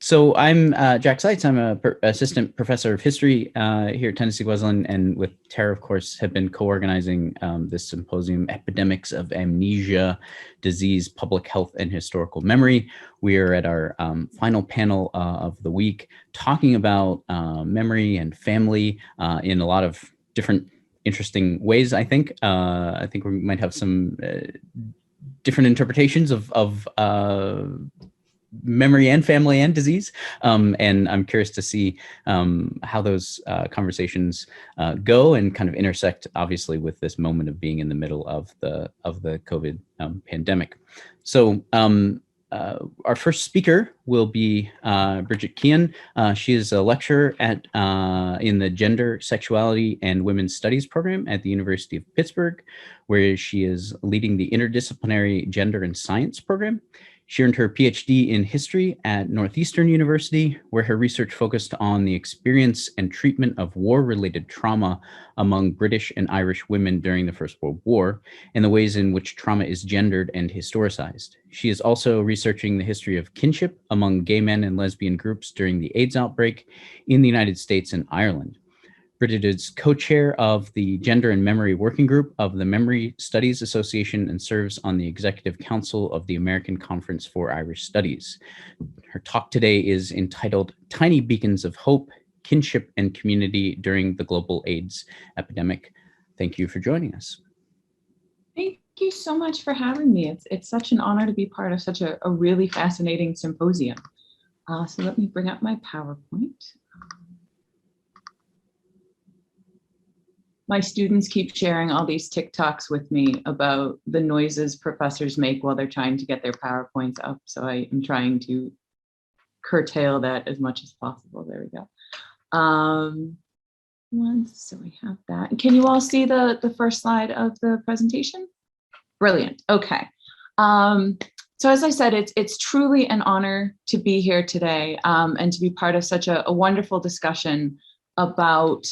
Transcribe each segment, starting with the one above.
So I'm Jack Seitz. I'm a assistant professor of history here at Tennessee Wesleyan, and with Tara, of course, have been co-organizing this symposium, Epidemics of Amnesia, Disease, Public Health, and Historical Memory. We are at our final panel of the week, talking about memory and family in a lot of different interesting ways, I think. I think we might have some different interpretations of memory and family and disease. And I'm curious to see how those conversations go and kind of intersect, obviously, with this moment of being in the middle of the COVID pandemic. So our first speaker will be Bridget Keown. She is a lecturer in the Gender, Sexuality, and Women's Studies program at the University of Pittsburgh, where she is leading the interdisciplinary Gender and Science program. She earned her PhD in history at Northeastern University, where her research focused on the experience and treatment of war-related trauma among British and Irish women during the First World War, and the ways in which trauma is gendered and historicized. She is also researching the history of kinship among gay men and lesbian groups during the AIDS outbreak in the United States and Ireland. Bridget is co-chair of the Gender and Memory Working Group of the Memory Studies Association and serves on the Executive Council of the American Conference for Irish Studies. Her talk today is entitled Tiny Beacons of Hope, Kinship and Community During the Global AIDS Epidemic. Thank you for joining us. Thank you so much for having me. It's such an honor to be part of such a really fascinating symposium. So let me bring up my PowerPoint. My students keep sharing all these TikToks with me about the noises professors make while they're trying to get their PowerPoints up. So I am trying to curtail that as much as possible. There we go. So we have that. Can you all see the first slide of the presentation? Brilliant. Okay. So as I said, it's truly an honor to be here today and to be part of such a wonderful discussion about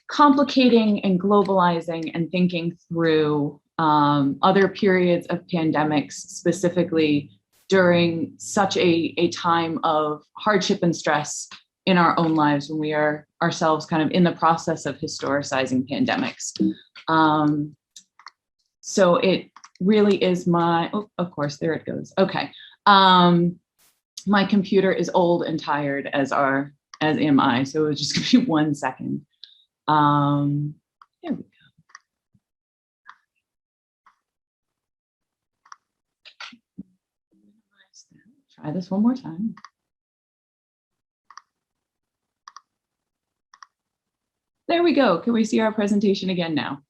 complicating and globalizing and thinking through other periods of pandemics, specifically during such a time of hardship and stress in our own lives when we are ourselves kind of in the process of historicizing pandemics. So it really is oh, of course, there it goes. Okay. My computer is old and tired, as am I. So it's just gonna be 1 second. There we go. Try this one more time. There we go. Can we see our presentation again now?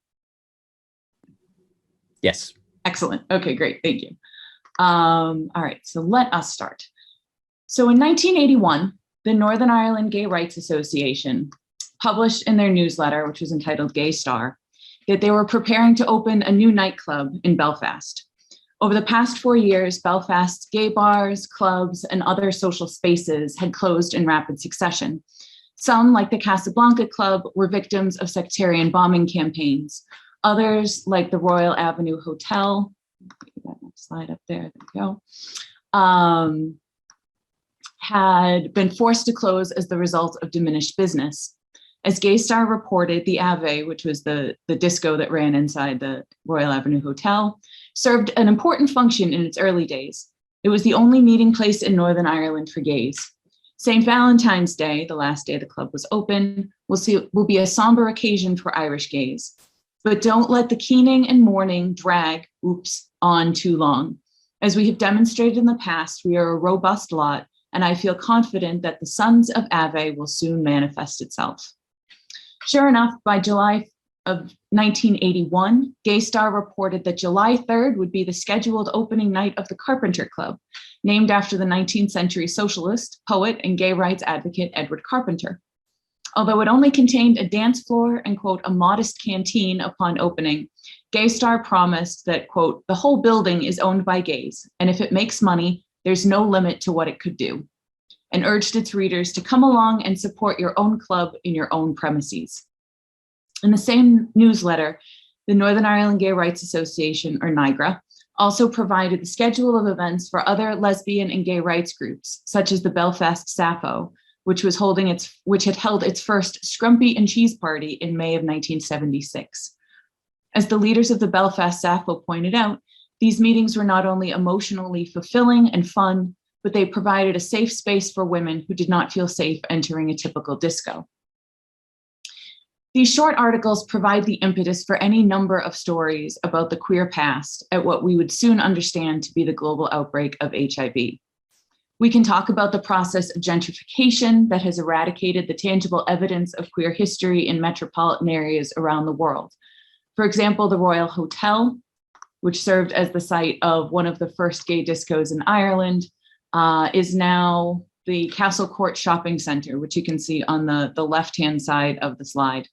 Yes. Excellent. Okay, great. Thank you. All right, so let us start. So in 1981, the Northern Ireland Gay Rights Association published in their newsletter, which was entitled Gay Star, that they were preparing to open a new nightclub in Belfast. Over the past 4 years, Belfast's gay bars, clubs, and other social spaces had closed in rapid succession. Some, like the Casablanca Club, were victims of sectarian bombing campaigns. Others, like the Royal Avenue Hotel, that next slide up there we go, had been forced to close as the result of diminished business. As Gay Star reported, the Ave, which was the disco that ran inside the Royal Avenue Hotel, served an important function in its early days. It was the only meeting place in Northern Ireland for gays. St. Valentine's Day, the last day the club was open, will be a somber occasion for Irish gays. But don't let the keening and mourning drag, on too long. As we have demonstrated in the past, we are a robust lot, and I feel confident that the sons of Ave will soon manifest itself. Sure enough, by July of 1981, Gay Star reported that July 3rd would be the scheduled opening night of the Carpenter Club, named after the 19th century socialist, poet, and gay rights advocate Edward Carpenter. Although it only contained a dance floor and, quote, a modest canteen upon opening, Gay Star promised that, quote, the whole building is owned by gays, and if it makes money, there's no limit to what it could do, and urged its readers to come along and support your own club in your own premises. In the same newsletter, the Northern Ireland Gay Rights Association, or NIGRA, also provided the schedule of events for other lesbian and gay rights groups, such as the Belfast Sappho, which had held its first Scrumpy and Cheese Party in May of 1976. As the leaders of the Belfast Sappho pointed out, these meetings were not only emotionally fulfilling and fun, but they provided a safe space for women who did not feel safe entering a typical disco. These short articles provide the impetus for any number of stories about the queer past at what we would soon understand to be the global outbreak of HIV. We can talk about the process of gentrification that has eradicated the tangible evidence of queer history in metropolitan areas around the world. For example, the Royal Hotel, which served as the site of one of the first gay discos in Ireland, is now the Castle Court Shopping Center, which you can see on the left-hand side of the slide.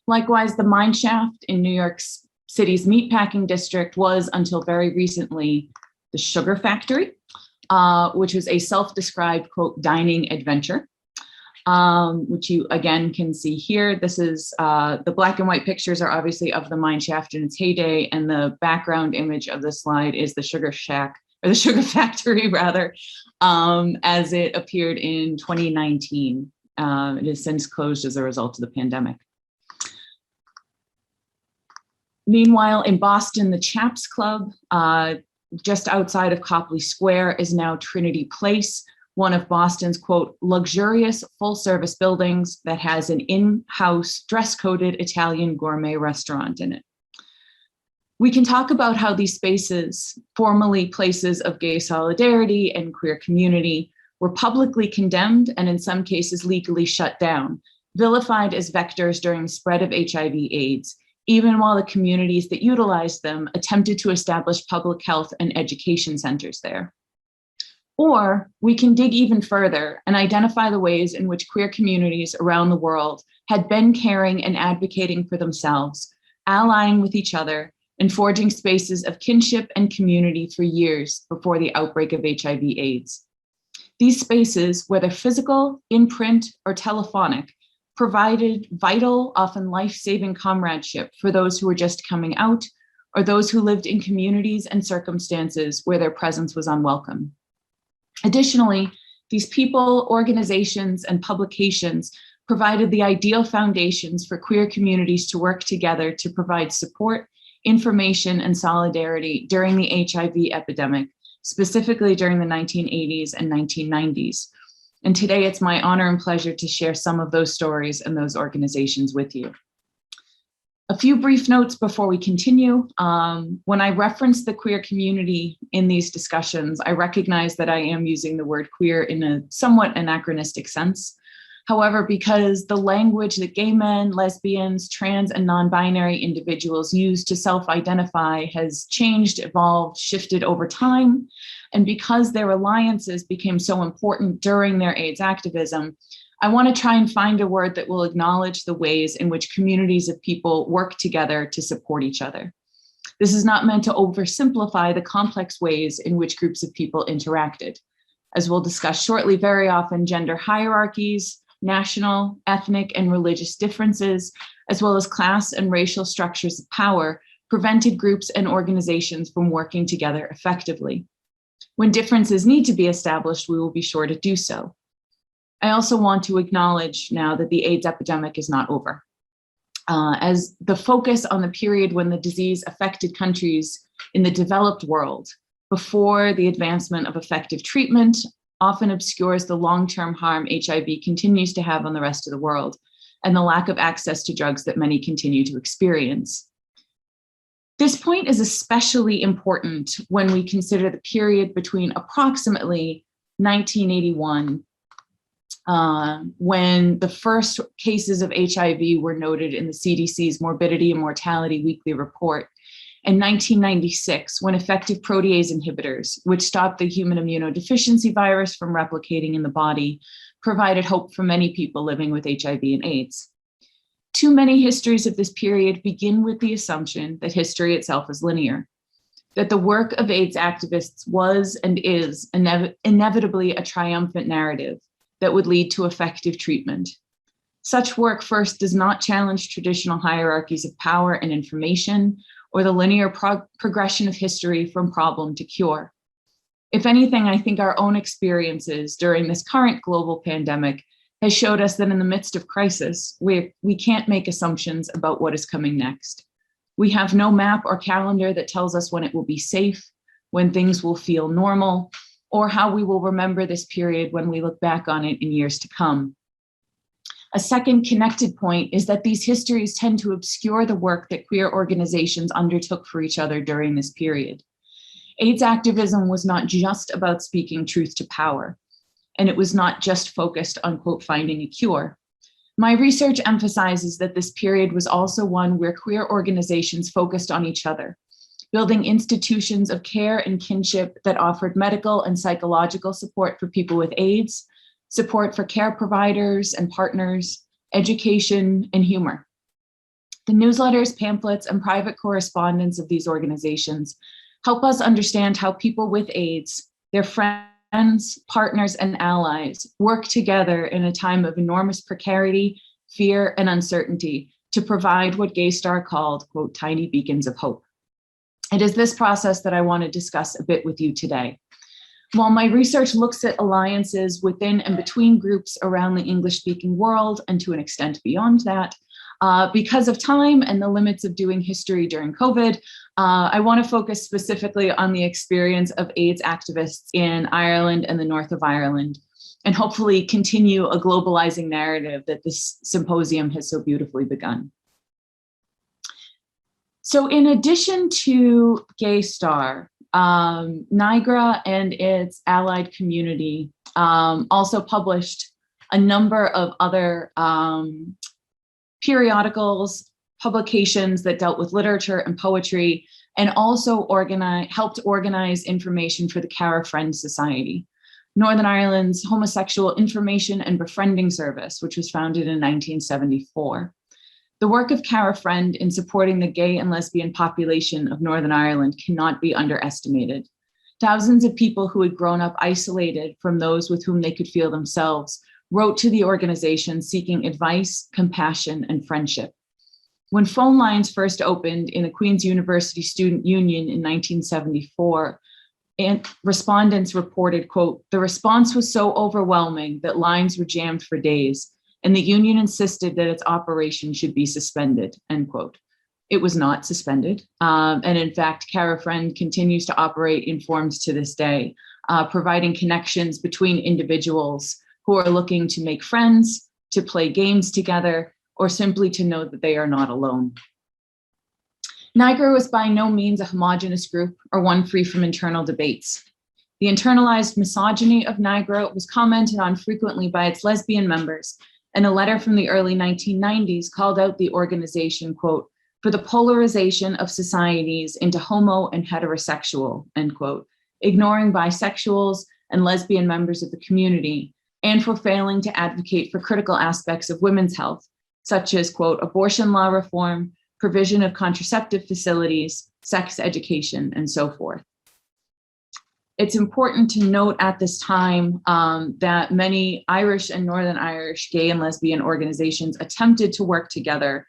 Likewise, the mine shaft in New York City's meatpacking district was, until very recently, the Sugar Factory, which was a self-described, quote, dining adventure, which you again can see here. This is, the black and white pictures are obviously of the mine shaft in its heyday, and the background image of the slide is the Sugar Shack, or the Sugar Factory rather, as it appeared in 2019. It has since closed as a result of the pandemic. Meanwhile, in Boston, the Chaps Club, just outside of Copley Square, is now Trinity Place, one of Boston's, quote, luxurious full-service buildings that has an in-house dress-coded Italian gourmet restaurant in it. We can talk about how these spaces, formerly places of gay solidarity and queer community, were publicly condemned and in some cases legally shut down, vilified as vectors during the spread of HIV/AIDS, even while the communities that utilized them attempted to establish public health and education centers there. Or we can dig even further and identify the ways in which queer communities around the world had been caring and advocating for themselves, allying with each other, and forging spaces of kinship and community for years before the outbreak of HIV/AIDS. These spaces, whether physical, in print, or telephonic, provided vital, often life-saving comradeship for those who were just coming out or those who lived in communities and circumstances where their presence was unwelcome. Additionally, these people, organizations, and publications provided the ideal foundations for queer communities to work together to provide support, information, and solidarity during the HIV epidemic, specifically during the 1980s and 1990s. And today it's my honor and pleasure to share some of those stories and those organizations with you. A few brief notes before we continue. When I reference the queer community in these discussions, I recognize that I am using the word queer in a somewhat anachronistic sense. However, because the language that gay men, lesbians, trans, and non-binary individuals use to self-identify has changed, evolved, shifted over time, and because their alliances became so important during their AIDS activism, I want to try and find a word that will acknowledge the ways in which communities of people work together to support each other. This is not meant to oversimplify the complex ways in which groups of people interacted. As we'll discuss shortly, very often gender hierarchies, national, ethnic, and religious differences, as well as class and racial structures of power, prevented groups and organizations from working together effectively. When differences need to be established, we will be sure to do so. I also want to acknowledge now that the AIDS epidemic is not over. As the focus on the period when the disease affected countries in the developed world before the advancement of effective treatment often obscures the long-term harm HIV continues to have on the rest of the world and the lack of access to drugs that many continue to experience. This point is especially important when we consider the period between approximately 1981, when the first cases of HIV were noted in the CDC's Morbidity and Mortality Weekly Report, and 1996, when effective protease inhibitors, which stopped the human immunodeficiency virus from replicating in the body, provided hope for many people living with HIV and AIDS. Too many histories of this period begin with the assumption that history itself is linear, that the work of AIDS activists was and is inevitably a triumphant narrative that would lead to effective treatment. Such work first does not challenge traditional hierarchies of power and information or the linear progression of history from problem to cure. If anything, I think our own experiences during this current global pandemic has showed us that in the midst of crisis, we can't make assumptions about what is coming next. We have no map or calendar that tells us when it will be safe, when things will feel normal, or how we will remember this period when we look back on it in years to come. A second connected point is that these histories tend to obscure the work that queer organizations undertook for each other during this period. AIDS activism was not just about speaking truth to power, and it was not just focused on, quote, finding a cure. My research emphasizes that this period was also one where queer organizations focused on each other, building institutions of care and kinship that offered medical and psychological support for people with AIDS, support for care providers and partners, education, and humor. The newsletters, pamphlets, and private correspondence of these organizations help us understand how people with AIDS, their friends, partners, and allies work together in a time of enormous precarity, fear, and uncertainty to provide what Gaystar called, quote, tiny beacons of hope. It is this process that I want to discuss a bit with you today. While my research looks at alliances within and between groups around the English-speaking world, and to an extent beyond that, because of time and the limits of doing history during COVID, I want to focus specifically on the experience of AIDS activists in Ireland and the north of Ireland, and hopefully continue a globalizing narrative that this symposium has so beautifully begun. So in addition to Gaystar, NIGRA and its allied community also published a number of other periodicals, publications that dealt with literature and poetry, and also helped organize information for the Cara Friend Society, Northern Ireland's homosexual information and befriending service, which was founded in 1974. The work of Cara Friend in supporting the gay and lesbian population of Northern Ireland cannot be underestimated. Thousands of people who had grown up isolated from those with whom they could feel themselves wrote to the organization seeking advice, compassion, and friendship. When phone lines first opened in the Queen's University Student Union in 1974, and respondents reported, quote, the response was so overwhelming that lines were jammed for days, and the union insisted that its operation should be suspended, end quote. It was not suspended. And in fact, Cara Friend continues to operate in forms to this day, providing connections between individuals who are looking to make friends, to play games together, or simply to know that they are not alone. NIGRA was by no means a homogenous group or one free from internal debates. The internalized misogyny of NIGRA was commented on frequently by its lesbian members, and a letter from the early 1990s called out the organization, quote, for the polarization of societies into homo and heterosexual, end quote, ignoring bisexuals and lesbian members of the community, and for failing to advocate for critical aspects of women's health, such as, quote, abortion law reform, provision of contraceptive facilities, sex education, and so forth. It's important to note at this time that many Irish and Northern Irish gay and lesbian organizations attempted to work together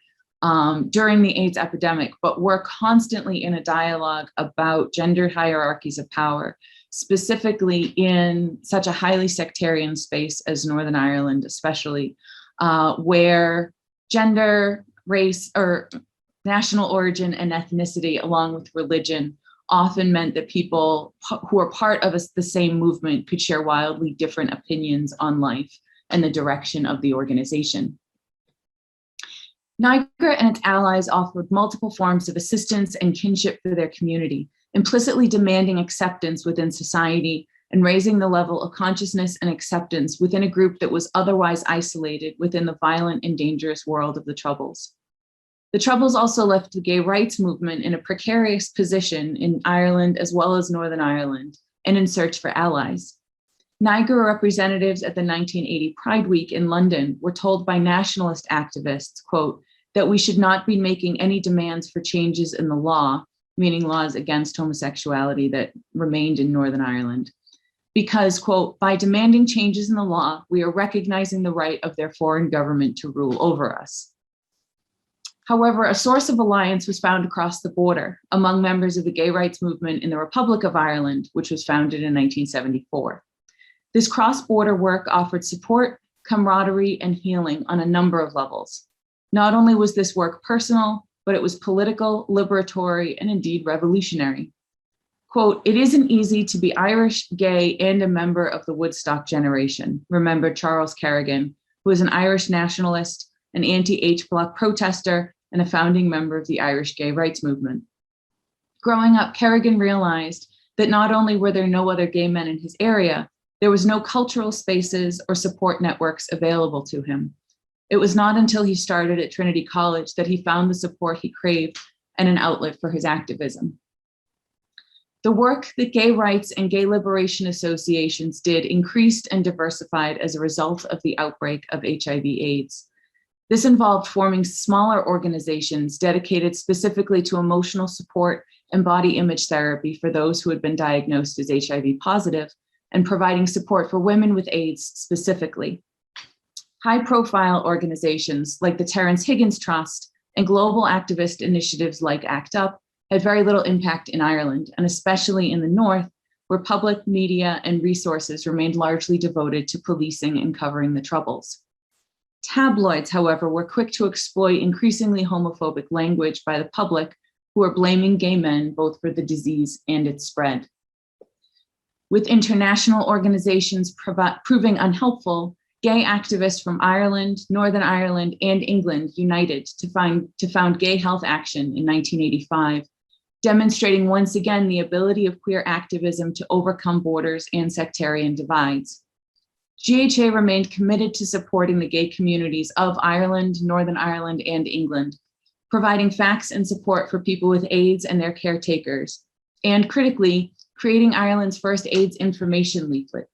during the AIDS epidemic, but were constantly in a dialogue about gendered hierarchies of power, specifically in such a highly sectarian space as Northern Ireland, especially, where gender, race, or national origin and ethnicity, along with religion, often meant that people who are part of the same movement could share wildly different opinions on life and the direction of the organization. NIGRA and its allies offered multiple forms of assistance and kinship for their community, implicitly demanding acceptance within society and raising the level of consciousness and acceptance within a group that was otherwise isolated within the violent and dangerous world of the Troubles. The Troubles also left the gay rights movement in a precarious position in Ireland as well as Northern Ireland, and in search for allies. NIGRA representatives at the 1980 Pride Week in London were told by nationalist activists, quote, that we should not be making any demands for changes in the law, meaning laws against homosexuality that remained in Northern Ireland, because, quote, by demanding changes in the law, we are recognizing the right of their foreign government to rule over us. However, a source of alliance was found across the border among members of the gay rights movement in the Republic of Ireland, which was founded in 1974. This cross-border work offered support, camaraderie, and healing on a number of levels. Not only was this work personal, but it was political, liberatory, and indeed revolutionary. Quote, "It isn't easy to be Irish, gay, and a member of the Woodstock generation," remembered Charles Kerrigan, who was an Irish nationalist, an anti-H Bloc protester, and a founding member of the Irish gay rights movement. Growing up, Kerrigan realized that not only were there no other gay men in his area, there was no cultural spaces or support networks available to him. It was not until he started at Trinity College that he found the support he craved and an outlet for his activism. The work that gay rights and gay liberation associations did increased and diversified as a result of the outbreak of HIV/AIDS. This involved forming smaller organizations dedicated specifically to emotional support and body image therapy for those who had been diagnosed as HIV positive, and providing support for women with AIDS specifically. High-profile organizations like the Terence Higgins Trust and global activist initiatives like ACT UP had very little impact in Ireland, and especially in the North, where public media and resources remained largely devoted to policing and covering the troubles. Tabloids, however, were quick to exploit increasingly homophobic language by the public, who were blaming gay men both for the disease and its spread. With international organizations proving unhelpful, gay activists from Ireland, Northern Ireland, and England united to found Gay Health Action in 1985, demonstrating once again the ability of queer activism to overcome borders and sectarian divides. GHA remained committed to supporting the gay communities of Ireland, Northern Ireland, and England, providing facts and support for people with AIDS and their caretakers, and critically, creating Ireland's first AIDS information leaflet,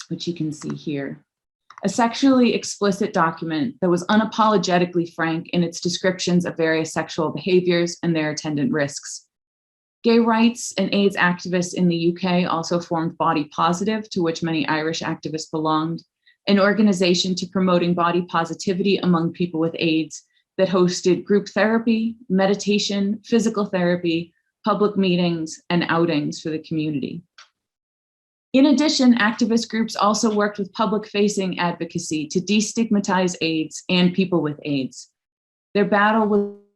which you can see here. A sexually explicit document that was unapologetically frank in its descriptions of various sexual behaviors and their attendant risks. Gay rights and AIDS activists in the UK also formed Body Positive, to which many Irish activists belonged, an organization to promoting body positivity among people with AIDS that hosted group therapy, meditation, physical therapy, public meetings, and outings for the community. In addition, activist groups also worked with public-facing advocacy to destigmatize AIDS and people with AIDS. Their battle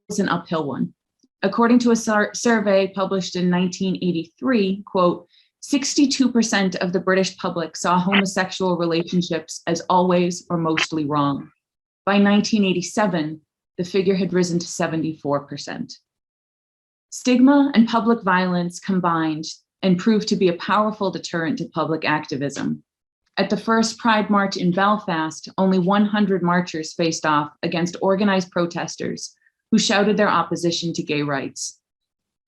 was an uphill one. According to a survey published in 1983, quote, 62% of the British public saw homosexual relationships as always or mostly wrong. By 1987, the figure had risen to 74%. Stigma and public violence combined and proved to be a powerful deterrent to public activism. At the first Pride March in Belfast, only 100 marchers faced off against organized protesters who shouted their opposition to gay rights.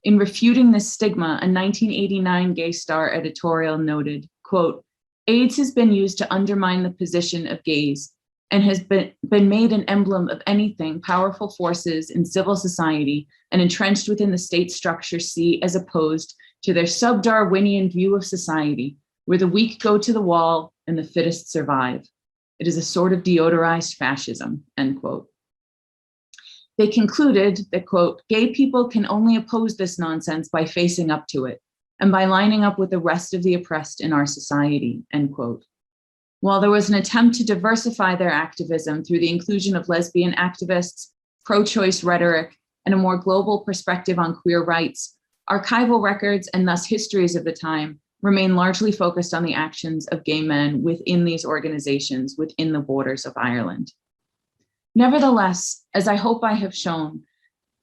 In refuting this stigma, a 1989 Gay Star editorial noted, quote, AIDS has been used to undermine the position of gays and has been made an emblem of anything powerful forces in civil society and entrenched within the state structure see as opposed to their sub-Darwinian view of society, where the weak go to the wall and the fittest survive. It is a sort of deodorized fascism, end quote. They concluded that, quote, gay people can only oppose this nonsense by facing up to it and by lining up with the rest of the oppressed in our society, end quote. While there was an attempt to diversify their activism through the inclusion of lesbian activists, pro-choice rhetoric, and a more global perspective on queer rights, archival records and thus histories of the time remain largely focused on the actions of gay men within these organizations within the borders of Ireland. Nevertheless, as I hope I have shown,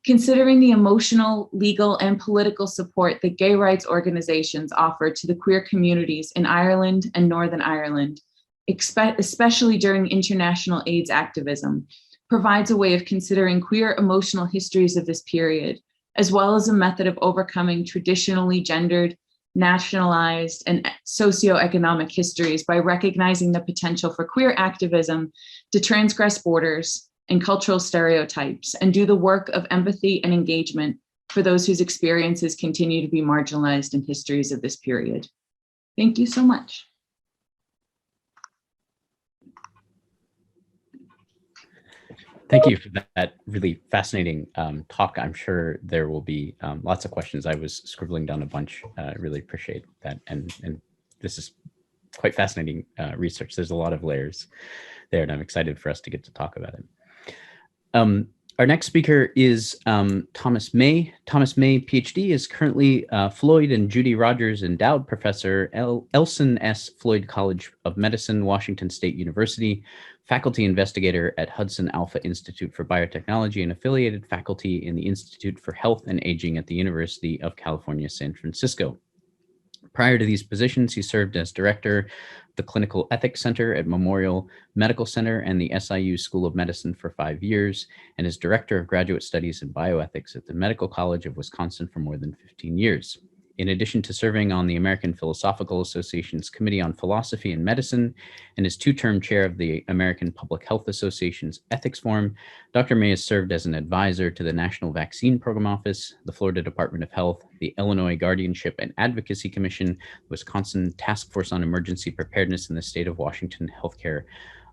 considering the emotional, legal, and political support that gay rights organizations offer to the queer communities in Ireland and Northern Ireland, especially during international AIDS activism, provides a way of considering queer emotional histories of this period, as well as a method of overcoming traditionally gendered, nationalized, and socioeconomic histories by recognizing the potential for queer activism to transgress borders and cultural stereotypes and do the work of empathy and engagement for those whose experiences continue to be marginalized in histories of this period. Thank you so much. Thank you for that really fascinating talk. I'm sure there will be lots of questions. I was scribbling down a bunch. I really appreciate that. And this is quite fascinating research. There's a lot of layers there, and I'm excited for us to get to talk about it. Our next speaker is Thomas May. Thomas May, PhD, is currently Floyd and Judy Rogers Endowed Professor, Elson S. Floyd College of Medicine, Washington State University, faculty investigator at Hudson Alpha Institute for Biotechnology, and affiliated faculty in the Institute for Health and Aging at the University of California, San Francisco. Prior to these positions, he served as director of the Clinical Ethics Center at Memorial Medical Center and the SIU School of Medicine for 5 years, and as director of graduate studies in bioethics at the Medical College of Wisconsin for more than 15 years. In addition to serving on the American Philosophical Association's Committee on Philosophy and Medicine and is two-term chair of the American Public Health Association's Ethics Forum, Dr. May has served as an advisor to the National Vaccine Program Office, the Florida Department of Health, the Illinois Guardianship and Advocacy Commission, the Wisconsin Task Force on Emergency Preparedness, and the State of Washington Healthcare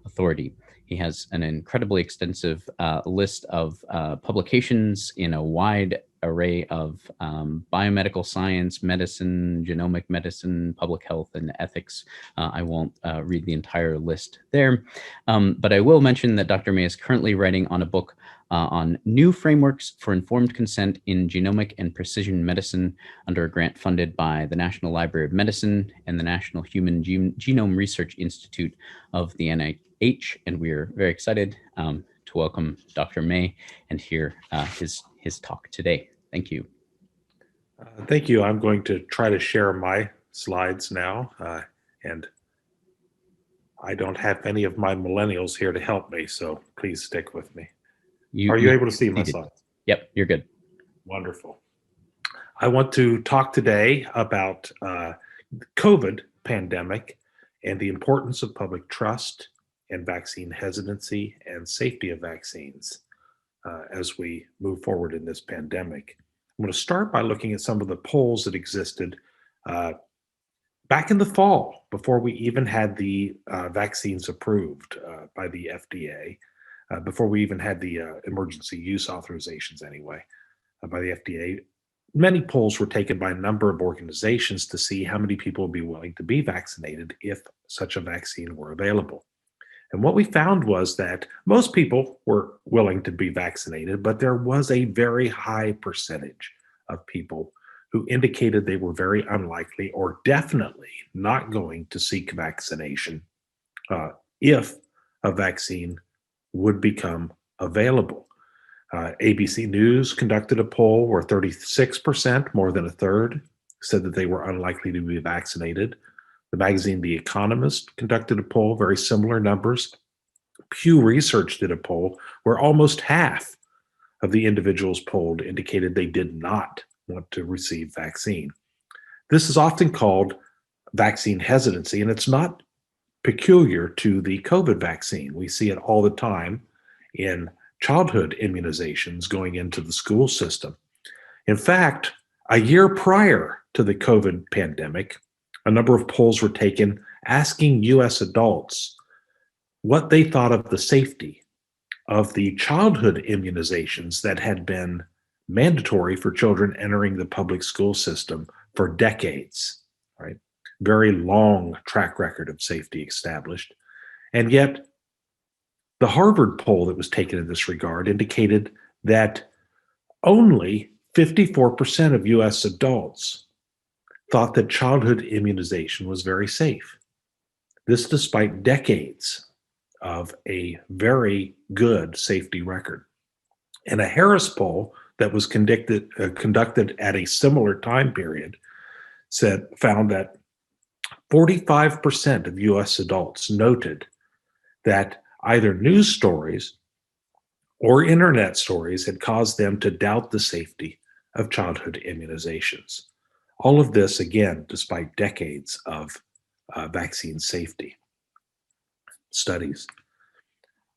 Authority. He has an incredibly extensive list of publications in a wide array of biomedical science, medicine, genomic medicine, public health, and ethics. I won't read the entire list there, but I will mention that Dr. May is currently writing on a book on new frameworks for informed consent in genomic and precision medicine under a grant funded by the National Library of Medicine and the National Human Genome Research Institute of the NIH. And we are very excited to welcome Dr. May and hear his talk today. Thank you. Thank you. I'm going to try to share my slides now, and I don't have any of my millennials here to help me, so please stick with me. Are you able to see my slides? Yep, you're good. Wonderful. I want to talk today about COVID pandemic and the importance of public trust and vaccine hesitancy and safety of vaccines as we move forward in this pandemic. I'm going to start by looking at some of the polls that existed back in the fall, before we even had the vaccines approved by the FDA, before we even had the emergency use authorizations anyway by the FDA. Many polls were taken by a number of organizations to see how many people would be willing to be vaccinated if such a vaccine were available. And what we found was that most people were willing to be vaccinated, but there was a very high percentage of people who indicated they were very unlikely or definitely not going to seek vaccination if a vaccine would become available. ABC News conducted a poll where 36%, more than a third, said that they were unlikely to be vaccinated. The magazine The Economist conducted a poll, very similar numbers. Pew Research did a poll where almost half of the individuals polled indicated they did not want to receive vaccine. This is often called vaccine hesitancy, and it's not peculiar to the COVID vaccine. We see it all the time in childhood immunizations going into the school system. In fact, a year prior to the COVID pandemic, a number of polls were taken asking US adults what they thought of the safety of the childhood immunizations that had been mandatory for children entering the public school system for decades, right? Very long track record of safety established. And yet, the Harvard poll that was taken in this regard indicated that only 54% of US adults thought that childhood immunization was very safe. This despite decades of a very good safety record. And a Harris poll that was conducted at a similar time period found that 45% of US adults noted that either news stories or internet stories had caused them to doubt the safety of childhood immunizations. All of this, again, despite decades of vaccine safety studies.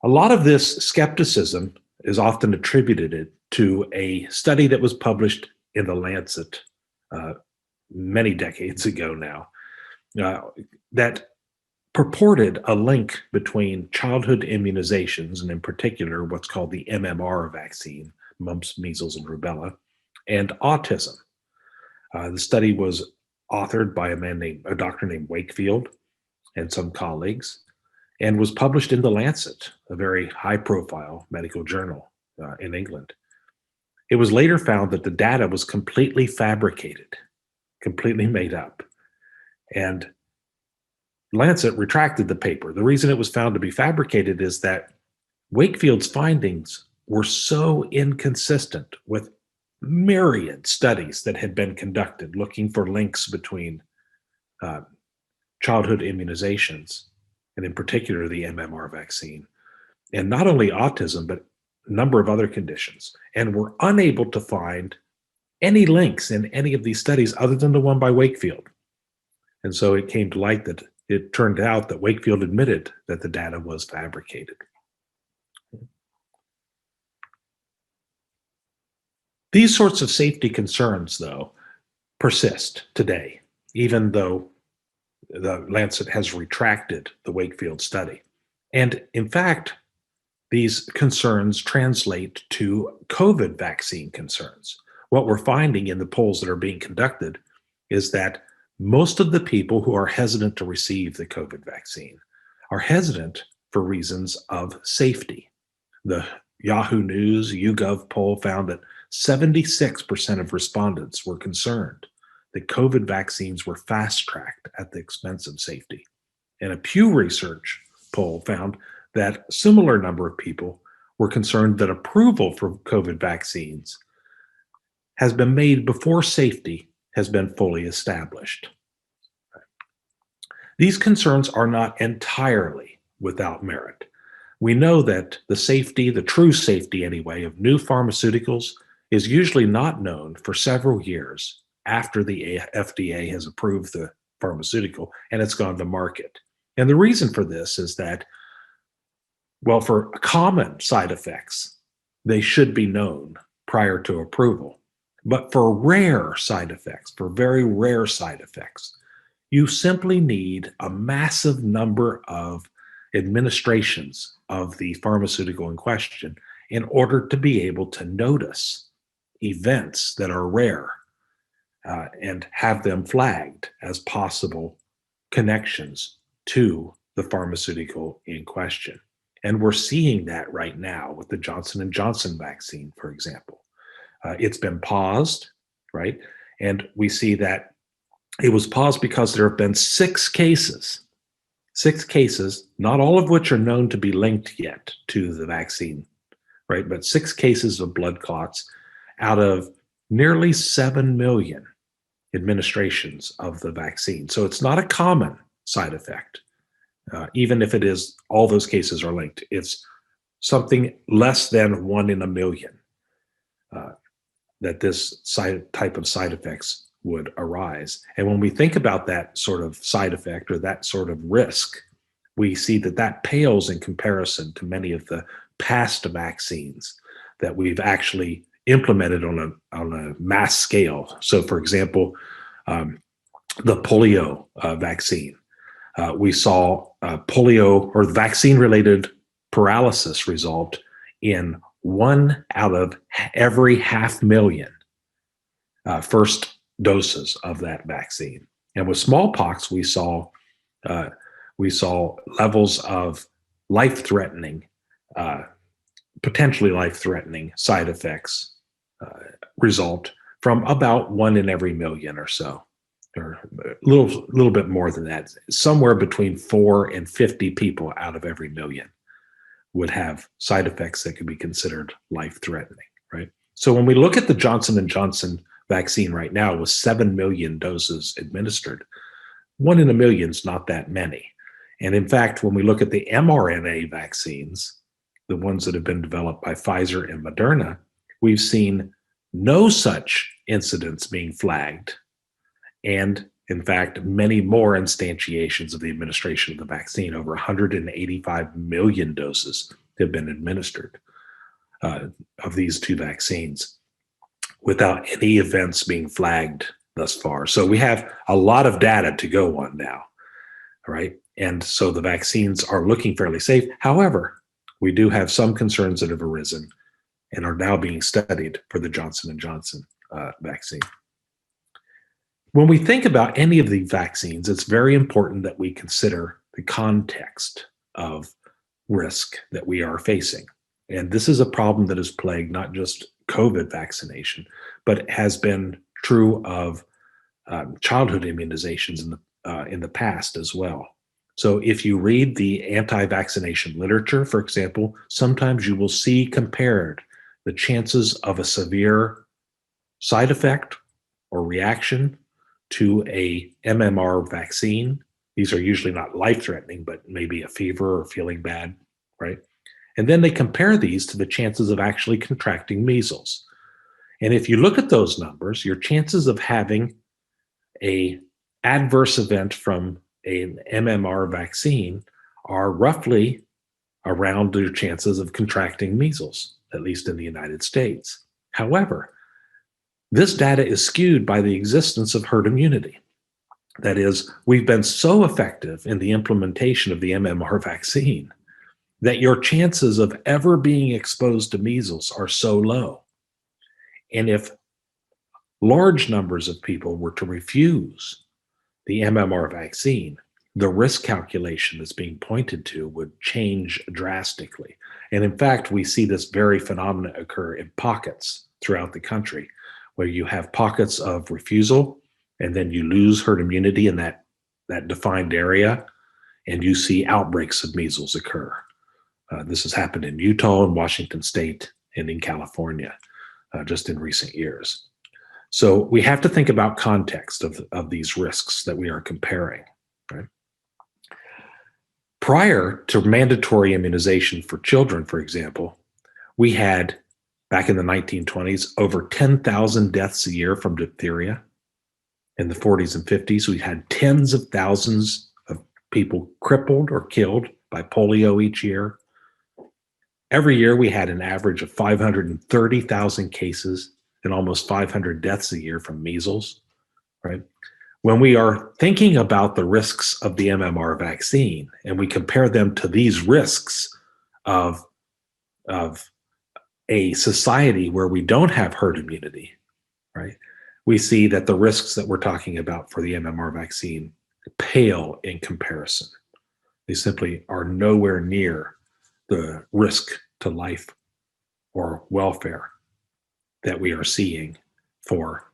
A lot of this skepticism is often attributed to a study that was published in The Lancet many decades ago now, that purported a link between childhood immunizations, and in particular what's called the MMR vaccine, mumps, measles, and rubella, and autism. The study was authored by a doctor named Wakefield and some colleagues, and was published in The Lancet, a very high-profile medical journal in England. It was later found that the data was completely fabricated, completely made up, and Lancet retracted the paper. The reason it was found to be fabricated is that Wakefield's findings were so inconsistent with myriad studies that had been conducted looking for links between childhood immunizations, and in particular the MMR vaccine, and not only autism, but a number of other conditions, and were unable to find any links in any of these studies other than the one by Wakefield. And so it came to light that it turned out that Wakefield admitted that the data was fabricated. These sorts of safety concerns, though, persist today, even though the Lancet has retracted the Wakefield study. And in fact, these concerns translate to COVID vaccine concerns. What we're finding in the polls that are being conducted is that most of the people who are hesitant to receive the COVID vaccine are hesitant for reasons of safety. The Yahoo News YouGov poll found that 76% of respondents were concerned that COVID vaccines were fast-tracked at the expense of safety. And a Pew Research poll found that a similar number of people were concerned that approval for COVID vaccines has been made before safety has been fully established. These concerns are not entirely without merit. We know that the safety, the true safety anyway, of new pharmaceuticals is usually not known for several years after the FDA has approved the pharmaceutical and it's gone to market. And the reason for this is that, well, for common side effects, they should be known prior to approval. But for rare side effects, for very rare side effects, you simply need a massive number of administrations of the pharmaceutical in question in order to be able to notice events that are rare and have them flagged as possible connections to the pharmaceutical in question. And we're seeing that right now with the Johnson & Johnson vaccine, for example. It's been paused, right? And we see that it was paused because there have been 6 cases, not all of which are known to be linked yet to the vaccine, right? But 6 cases of blood clots out of nearly 7 million administrations of the vaccine. So it's not a common side effect. Even if it is, all those cases are linked. It's something less than 1 in a million that this type of side effects would arise. And when we think about that sort of side effect or that sort of risk, we see that that pales in comparison to many of the past vaccines that we've actually implemented on a mass scale. So, for example, the polio vaccine. We saw polio or vaccine-related paralysis result in 1 out of every 500,000 first doses of that vaccine. And with smallpox, we saw levels of life-threatening, potentially life-threatening side effects result from about 1 in every million or so, or a little bit more than that. Somewhere between 4 and 50 people out of every million would have side effects that could be considered life-threatening, right? So when we look at the Johnson & Johnson vaccine right now with 7 million doses administered, 1 in a million is not that many. And in fact, when we look at the mRNA vaccines, the ones that have been developed by Pfizer and Moderna, we've seen no such incidents being flagged. And in fact, many more instantiations of the administration of the vaccine, over 185 million doses have been administered of these 2 vaccines without any events being flagged thus far. So we have a lot of data to go on now, right? And so the vaccines are looking fairly safe. However, we do have some concerns that have arisen and are now being studied for the Johnson & Johnson vaccine. When we think about any of the vaccines, it's very important that we consider the context of risk that we are facing. And this is a problem that has plagued not just COVID vaccination, but has been true of childhood immunizations in the past as well. So if you read the anti-vaccination literature, for example, sometimes you will see compared the chances of a severe side effect or reaction to a MMR vaccine. These are usually not life-threatening, but maybe a fever or feeling bad, right? And then they compare these to the chances of actually contracting measles. And if you look at those numbers, your chances of having an adverse event from an MMR vaccine are roughly around your chances of contracting measles, at least in the United States. However, this data is skewed by the existence of herd immunity. That is, we've been so effective in the implementation of the MMR vaccine that your chances of ever being exposed to measles are so low. And if large numbers of people were to refuse the MMR vaccine, the risk calculation that's being pointed to would change drastically. And in fact, we see this very phenomenon occur in pockets throughout the country, where you have pockets of refusal, and then you lose herd immunity in that defined area, and you see outbreaks of measles occur. This has happened in Utah and Washington State and in California just in recent years. So we have to think about context of these risks that we are comparing, right? Prior to mandatory immunization for children, for example, we had, back in the 1920s, over 10,000 deaths a year from diphtheria. In the 40s and 50s, we had tens of thousands of people crippled or killed by polio each year. Every year, we had an average of 530,000 cases and almost 500 deaths a year from measles, right? When we are thinking about the risks of the MMR vaccine and we compare them to these risks of a society where we don't have herd immunity, right? We see that the risks that we're talking about for the MMR vaccine pale in comparison. They simply are nowhere near the risk to life or welfare that we are seeing for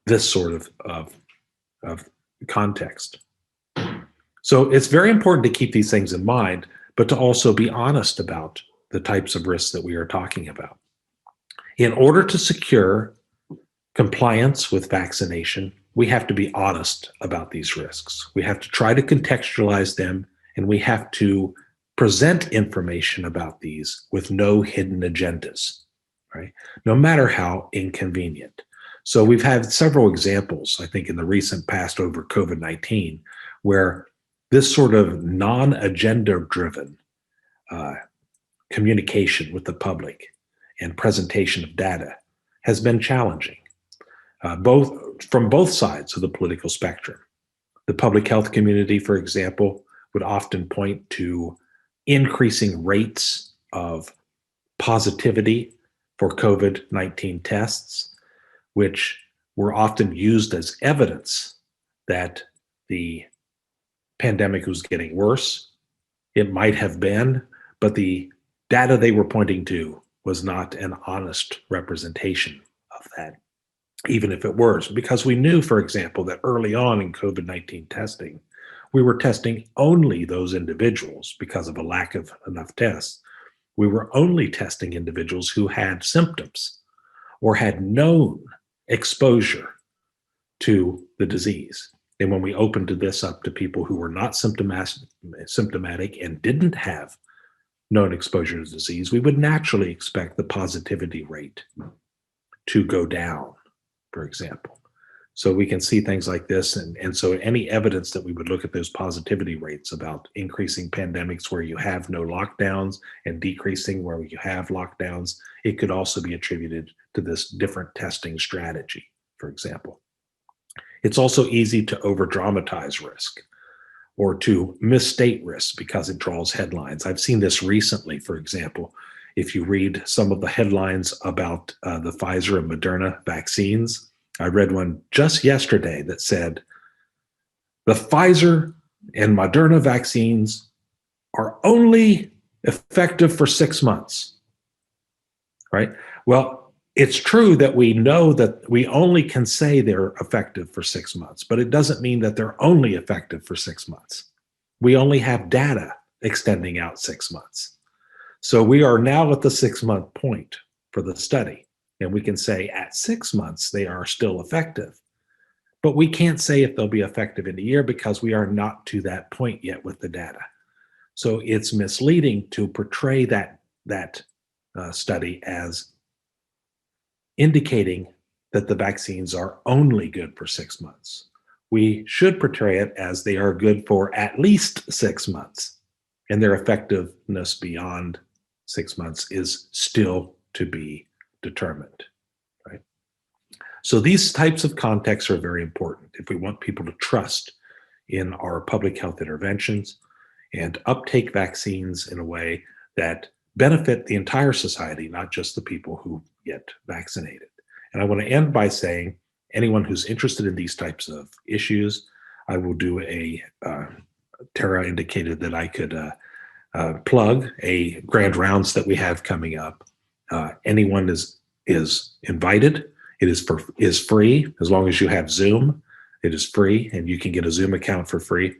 this sort of context. So it's very important to keep these things in mind, but to also be honest about the types of risks that we are talking about. In order to secure compliance with vaccination, we have to be honest about these risks. We have to try to contextualize them, and we have to present information about these with no hidden agendas, right? No matter how inconvenient. So we've had several examples, I think, in the recent past over COVID-19, where this sort of non-agenda driven communication with the public and presentation of data has been challenging, from both sides of the political spectrum. The public health community, for example, would often point to increasing rates of positivity for COVID-19 tests, which were often used as evidence that the pandemic was getting worse. It might have been, but the data they were pointing to was not an honest representation of that, even if it was, because we knew, for example, that early on in COVID-19 testing, we were testing only those individuals because of a lack of enough tests. We were only testing individuals who had symptoms or had known exposure to the disease. And when we opened this up to people who were not symptomatic and didn't have known exposure to disease, we would naturally expect the positivity rate to go down, for example. So we can see things like this. And so any evidence that we would look at those positivity rates about increasing pandemics where you have no lockdowns and decreasing where you have lockdowns, it could also be attributed to this different testing strategy, for example. It's also easy to over-dramatize risk. or to misstate risks because it draws headlines. I've seen this recently, for example. If you read some of the headlines about the Pfizer and Moderna vaccines, I read one just yesterday that said, the Pfizer and Moderna vaccines are only effective for 6 months, right? Well, it's true that we know that we only can say they're effective for 6 months, but it doesn't mean that they're only effective for 6 months. We only have data extending out 6 months. So we are now at the 6-month point for the study, and we can say at 6 months they are still effective. But we can't say if they'll be effective in a year because we are not to that point yet with the data. So it's misleading to portray that study as indicating that the vaccines are only good for 6 months. We should portray it as they are good for at least 6 months, and their effectiveness beyond 6 months is still to be determined, right? So these types of contexts are very important if we want people to trust in our public health interventions and uptake vaccines in a way that benefit the entire society, not just the people who get vaccinated. And I want to end by saying, anyone who's interested in these types of issues, I will do Tara indicated that I could plug a grand rounds that we have coming up. Anyone is invited. It is free as long as you have Zoom. It is free, and you can get a Zoom account for free.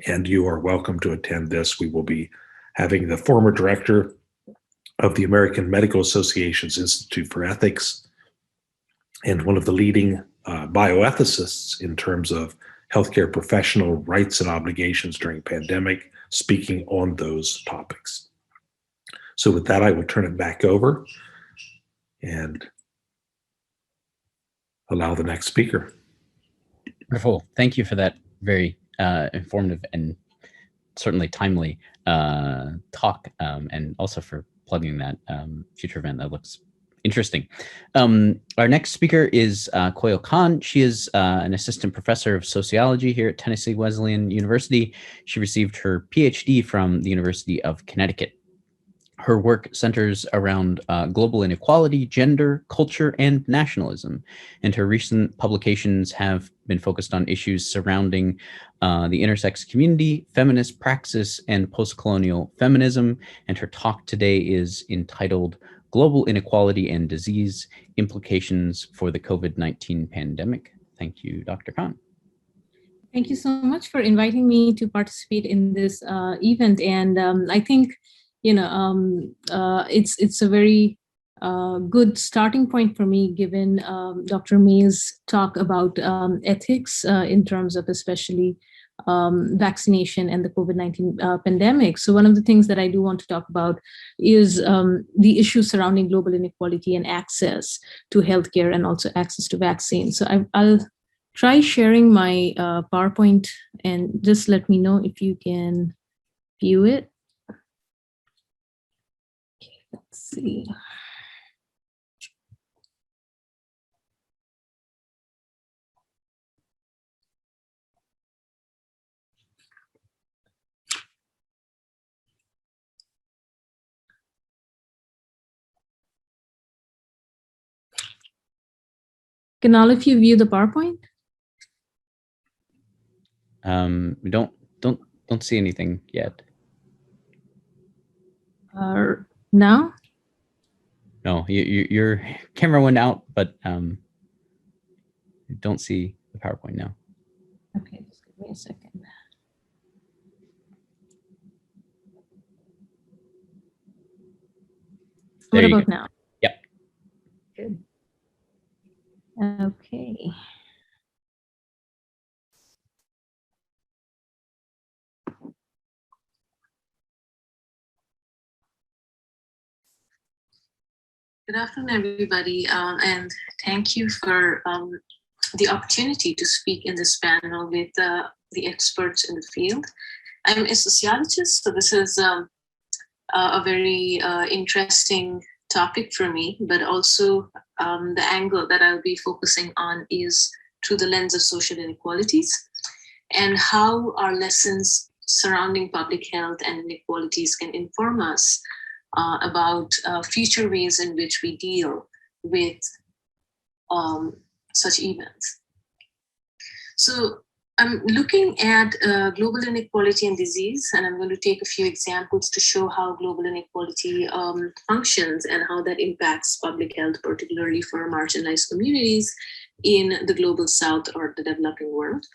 And you are welcome to attend this. We will be having the former director of the American Medical Association's Institute for Ethics and one of the leading bioethicists in terms of healthcare professional rights and obligations during pandemic, speaking on those topics. So with that, I will turn it back over and allow the next speaker. Wonderful. Thank you for that very informative and certainly timely talk, and also for plugging that future event. That looks interesting. Our next speaker is Koyel Khan. She is an assistant professor of sociology here at Tennessee Wesleyan University. She received her PhD from the University of Connecticut. Her work centers around global inequality, gender, culture, and nationalism. And her recent publications have been focused on issues surrounding the intersex community, feminist praxis, and post-colonial feminism. And her talk today is entitled Global Inequality and Disease, Implications for the COVID-19 Pandemic. Thank you, Dr. Khan. Thank you so much for inviting me to participate in this event. And I think, it's a very good starting point for me, given Dr. May's talk about ethics in terms of especially vaccination and the COVID-19 pandemic. So one of the things that I do want to talk about is the issues surrounding global inequality and access to healthcare and also access to vaccines. So I'll try sharing my PowerPoint, and just let me know if you can view it. Okay, let's see. Can all of you view the PowerPoint? We don't see anything yet. Now? No, your camera went out, but you don't see the PowerPoint now. Okay, just give me a second. What about now? Yep. Good. Okay. Good afternoon, everybody, and thank you for the opportunity to speak in this panel with the experts in the field. I'm a sociologist, so this is a very interesting topic for me, but also the angle that I'll be focusing on is through the lens of social inequalities. and how our lessons surrounding public health and inequalities can inform us about future ways in which we deal with such events. So I'm looking at global inequality and disease, and I'm going to take a few examples to show how global inequality functions and how that impacts public health, particularly for marginalized communities in the global south or the developing world.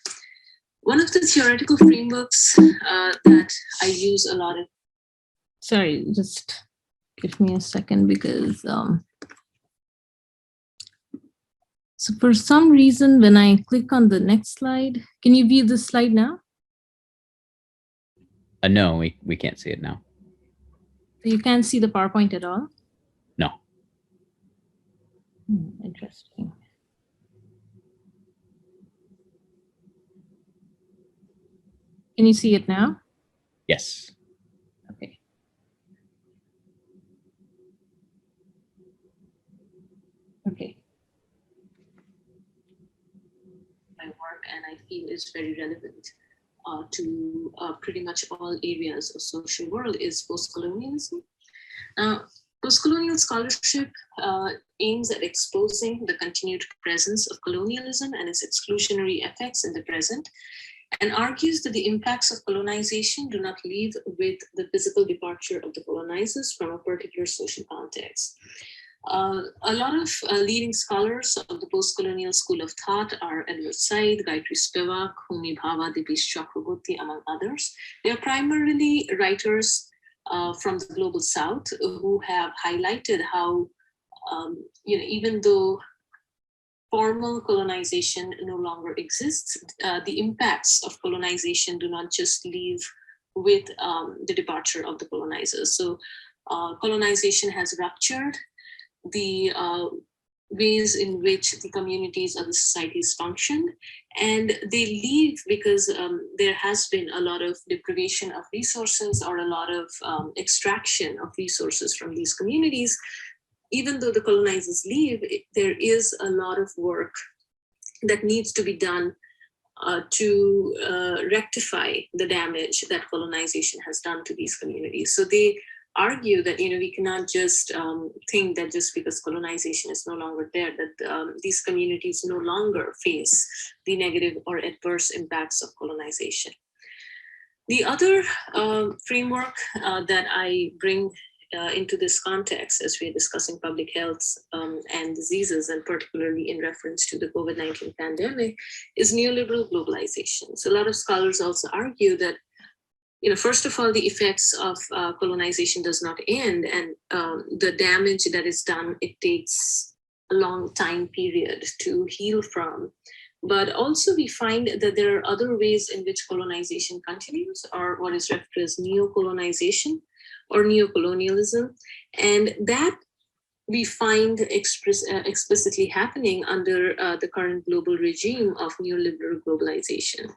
One of the theoretical frameworks that I use a lot of, sorry, just give me a second because so for some reason, when I click on the next slide, can you view this slide now? No, we can't see it now. So you can't see the PowerPoint at all? No. Interesting. Can you see it now? Yes. Okay. Okay. My work, and I feel is very relevant to pretty much all areas of social world, is post-colonialism. Post-colonial scholarship aims at exposing the continued presence of colonialism and its exclusionary effects in the present, and argues that the impacts of colonization do not leave with the physical departure of the colonizers from a particular social context. A lot of leading scholars of the post-colonial school of thought are Edward Said, Gayatri Spivak, Homi Bhabha, Dipesh Chakraborty, among others. They are primarily writers from the global south who have highlighted how, even though formal colonization no longer exists, the impacts of colonization do not just leave with the departure of the colonizers. So colonization has ruptured the ways in which the communities of the societies function, and they leave because there has been a lot of deprivation of resources or a lot of extraction of resources from these communities. Even though the colonizers leave, there is a lot of work that needs to be done to rectify the damage that colonization has done to these communities. So they argue that we cannot just think that just because colonization is no longer there, that these communities no longer face the negative or adverse impacts of colonization. The other framework that I bring into this context as we're discussing public health and diseases, and particularly in reference to the COVID-19 pandemic, is neoliberal globalization. So a lot of scholars also argue that, first of all, the effects of colonization does not end, and the damage that is done, it takes a long time period to heal from. But also we find that there are other ways in which colonization continues, or what is referred to as neo-colonization or neocolonialism. And that we find explicitly happening under the current global regime of neoliberal globalization.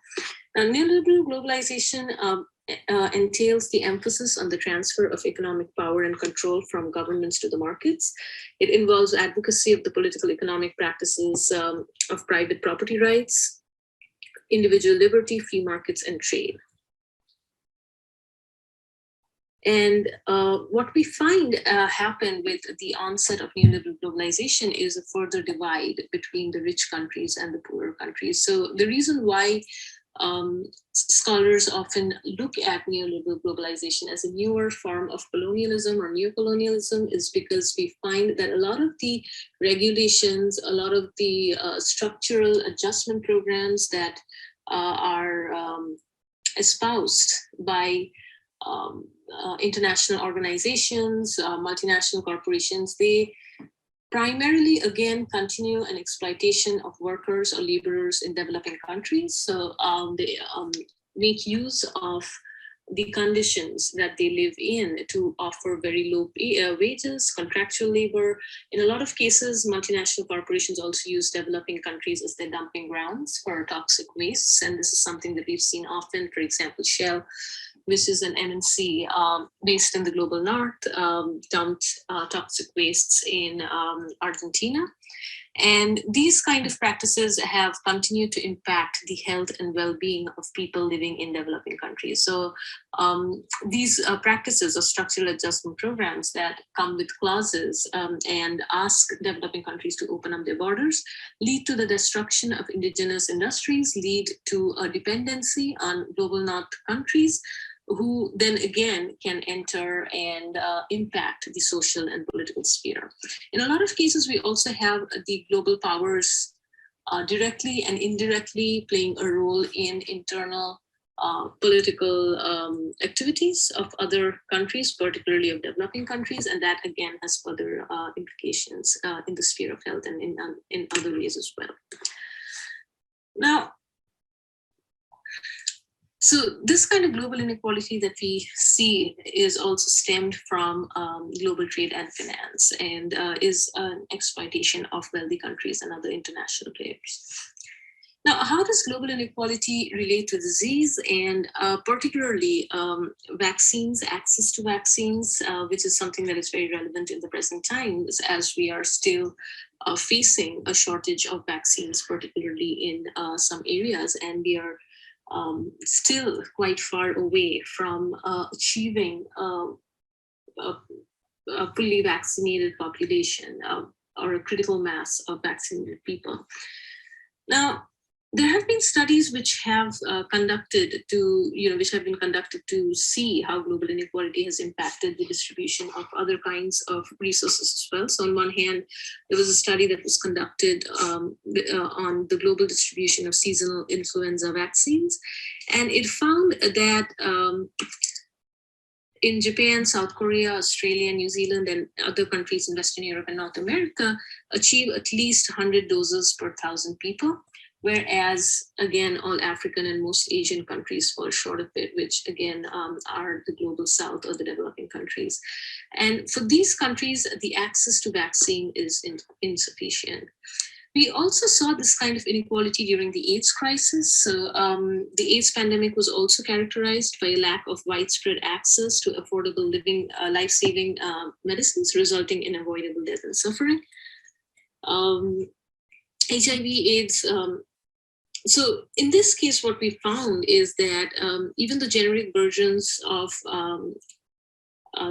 Now, neoliberal globalization entails the emphasis on the transfer of economic power and control from governments to the markets. It involves advocacy of the political economic practices of private property rights, individual liberty, free markets, and trade. And what we find happen with the onset of neoliberal globalization is a further divide between the rich countries and the poorer countries. So the reason why scholars often look at neoliberal globalization as a newer form of colonialism or neocolonialism is because we find that a lot of the regulations, a lot of the structural adjustment programs that are espoused by international organizations, multinational corporations, they primarily, again, continue an exploitation of workers or laborers in developing countries. So they make use of the conditions that they live in to offer very low wages, contractual labor. In a lot of cases, multinational corporations also use developing countries as their dumping grounds for toxic wastes. And this is something that we've seen often. For example, Shell, which is an MNC based in the global north, dumped toxic wastes in Argentina. And these kind of practices have continued to impact the health and well-being of people living in developing countries. So these practices or structural adjustment programs that come with clauses and ask developing countries to open up their borders lead to the destruction of indigenous industries, lead to a dependency on global north countries, who then again can enter and impact the social and political sphere. In a lot of cases, we also have the global powers directly and indirectly playing a role in internal political activities of other countries, particularly of developing countries, and that again has further implications in the sphere of health and in other ways as well. Now, so this kind of global inequality that we see is also stemmed from global trade and finance, and is an exploitation of wealthy countries and other international players. Now, how does global inequality relate to disease, and particularly vaccines, access to vaccines, which is something that is very relevant in the present times, as we are still facing a shortage of vaccines, particularly in some areas, and we are still quite far away from achieving a fully vaccinated population or a critical mass of vaccinated people. Now, there have been studies which have conducted to see how global inequality has impacted the distribution of other kinds of resources as well. So on one hand, there was a study that was conducted on the global distribution of seasonal influenza vaccines. And it found that in Japan, South Korea, Australia, New Zealand, and other countries in Western Europe and North America achieve at least 100 doses per 1,000 people. Whereas, again, all African and most Asian countries fall short of it, which again are the global south or the developing countries. And for these countries, the access to vaccine is insufficient. We also saw this kind of inequality during the AIDS crisis. So the AIDS pandemic was also characterized by a lack of widespread access to affordable living, life-saving medicines, resulting in avoidable death and suffering. HIV, AIDS, so in this case, what we found is that even the generic versions of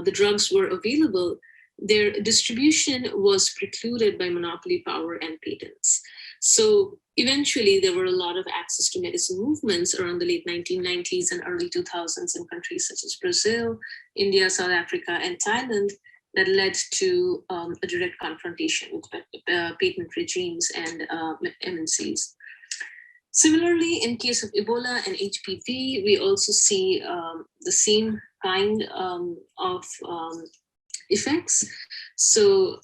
the drugs were available, their distribution was precluded by monopoly power and patents. So eventually there were a lot of access to medicine movements around the late 1990s and early 2000s in countries such as Brazil, India, South Africa, and Thailand that led to a direct confrontation with patent regimes and MNCs. Similarly, in case of Ebola and HPV, we also see the same kind of effects. So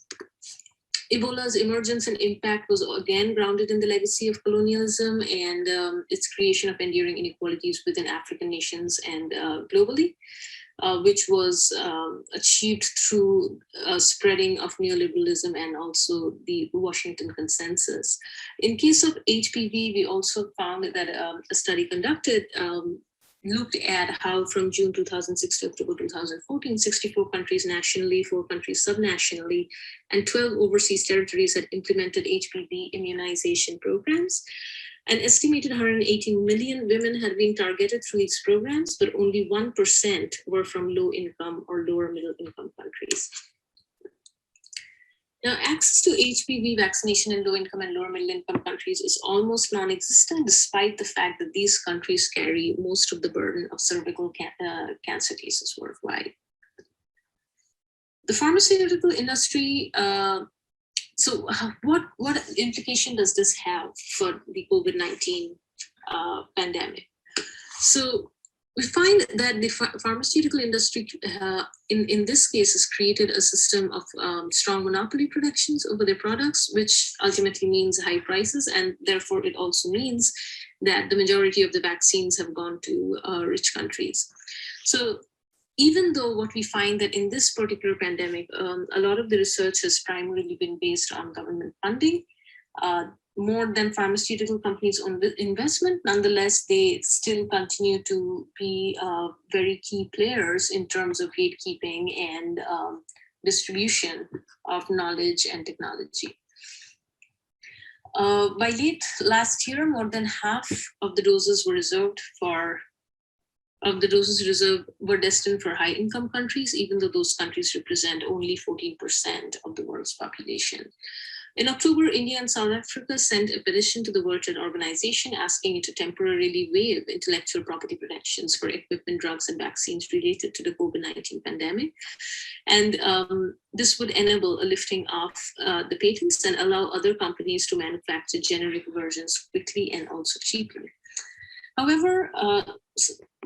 Ebola's emergence and impact was again grounded in the legacy of colonialism and its creation of enduring inequalities within African nations and globally, which was achieved through spreading of neoliberalism and also the Washington Consensus. In case of HPV, we also found that a study conducted looked at how from June 2006 to October 2014, 64 countries nationally, 4 countries subnationally, and 12 overseas territories had implemented HPV immunization programs. An estimated 118 million women had been targeted through these programs, but only 1% were from low income or lower middle income countries. Now, access to HPV vaccination in low income and lower middle income countries is almost non-existent, despite the fact that these countries carry most of the burden of cervical cancer cases worldwide. The pharmaceutical industry, so what implication does this have for the COVID-19 pandemic? So we find that the pharmaceutical industry, in this case, has created a system of strong monopoly protections over their products, which ultimately means high prices. And therefore, it also means that the majority of the vaccines have gone to rich countries. So even though what we find that in this particular pandemic, a lot of the research has primarily been based on government funding, more than pharmaceutical companies' own investment, nonetheless, they still continue to be very key players in terms of gatekeeping and distribution of knowledge and technology. By late last year, more than half of the doses were destined for high-income countries, even though those countries represent only 14% of the world's population. In October, India and South Africa sent a petition to the World Trade Organization asking it to temporarily waive intellectual property protections for equipment, drugs, and vaccines related to the COVID-19 pandemic. And this would enable a lifting of the patents and allow other companies to manufacture generic versions quickly and also cheaply. However,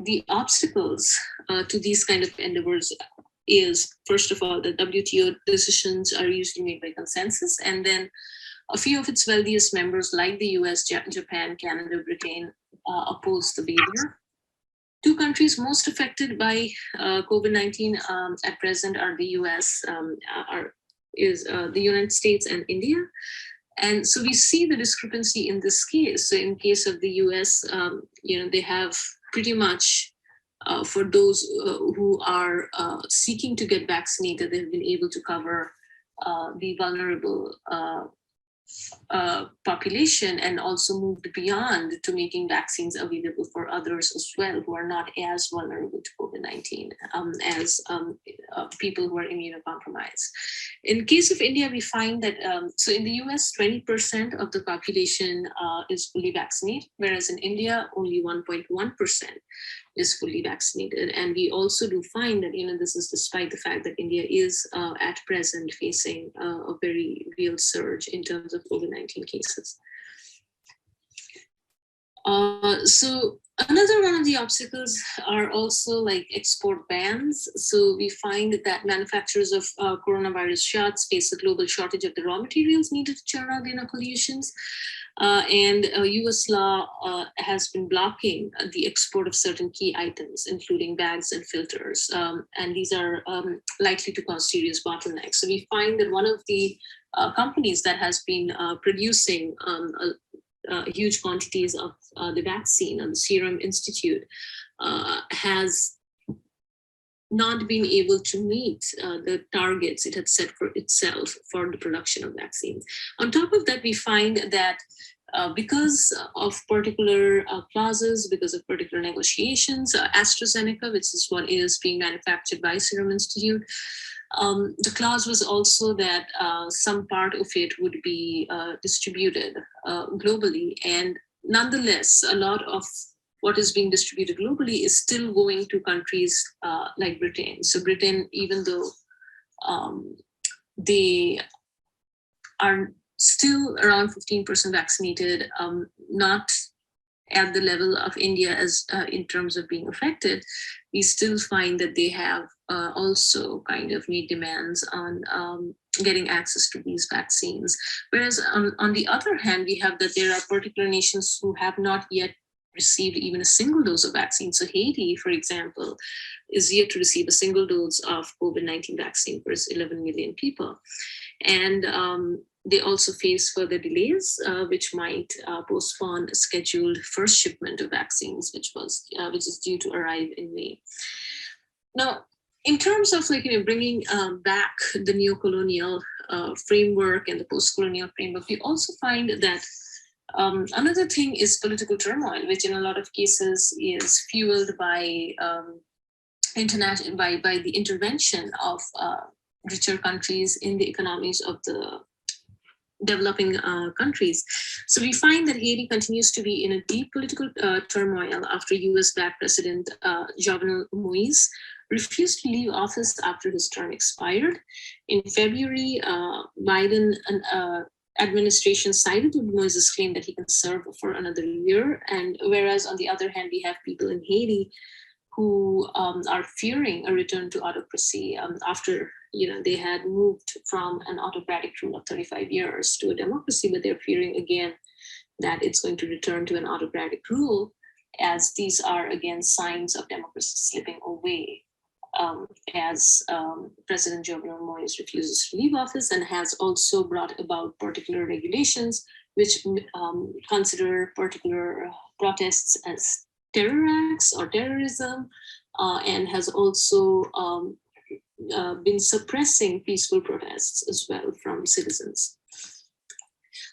the obstacles to these kind of endeavors is, first of all, the WTO decisions are usually made by consensus, and then a few of its wealthiest members like the US, Japan, Canada, Britain oppose the waiver. Two countries most affected by COVID-19 at present are the US, the United States and India. And so we see the discrepancy in this case. So in case of the US, they have pretty much for those who are seeking to get vaccinated, they've been able to cover the vulnerable population and also moved beyond to making vaccines available for others as well who are not as vulnerable to COVID-19 as people who are immunocompromised. In case of India, we find that, so in the US, 20% of the population is fully vaccinated, whereas in India, only 1.1% is fully vaccinated. And we also do find that, this is despite the fact that India is at present facing a very real surge in terms of COVID-19 cases. So another one of the obstacles are also like export bans. So we find that manufacturers of coronavirus shots face a global shortage of the raw materials needed to churn out the inoculations. And US law has been blocking the export of certain key items, including bags and filters. And these are likely to cause serious bottlenecks. So we find that one of the companies that has been producing huge quantities of the vaccine, the Serum Institute, has not been able to meet the targets it had set for itself for the production of vaccines. On top of that, we find that because of particular clauses, because of particular negotiations, AstraZeneca, which is what is being manufactured by Serum Institute, the clause was also that some part of it would be distributed globally. And nonetheless, a lot of what is being distributed globally is still going to countries like Britain. So Britain, even though they are still around 15% vaccinated, not at the level of India as in terms of being affected, we still find that they have also kind of made demands on getting access to these vaccines. Whereas on the other hand, we have that there are particular nations who have not yet received even a single dose of vaccine. So Haiti, for example, is yet to receive a single dose of COVID-19 vaccine for its 11 million people. And they also face further delays, which might postpone a scheduled first shipment of vaccines, which is due to arrive in May. Now, in terms of bringing back the neo-colonial framework and the post-colonial framework, we also find that another thing is political turmoil, which in a lot of cases is fueled by the intervention of richer countries in the economies of the developing countries. So we find that Haiti continues to be in a deep political turmoil after US-backed President Jovenel Moïse refused to leave office after his term expired. In February, Biden administration sided with Moïse's claim that he can serve for another year. And whereas on the other hand, we have people in Haiti who are fearing a return to autocracy after they had moved from an autocratic rule of 35 years to a democracy, but they're fearing again that it's going to return to an autocratic rule, as these are again signs of democracy slipping away, as President Jovenel Moïse refuses to leave office and has also brought about particular regulations which consider particular protests as terror acts or terrorism, and has also been suppressing peaceful protests as well from citizens.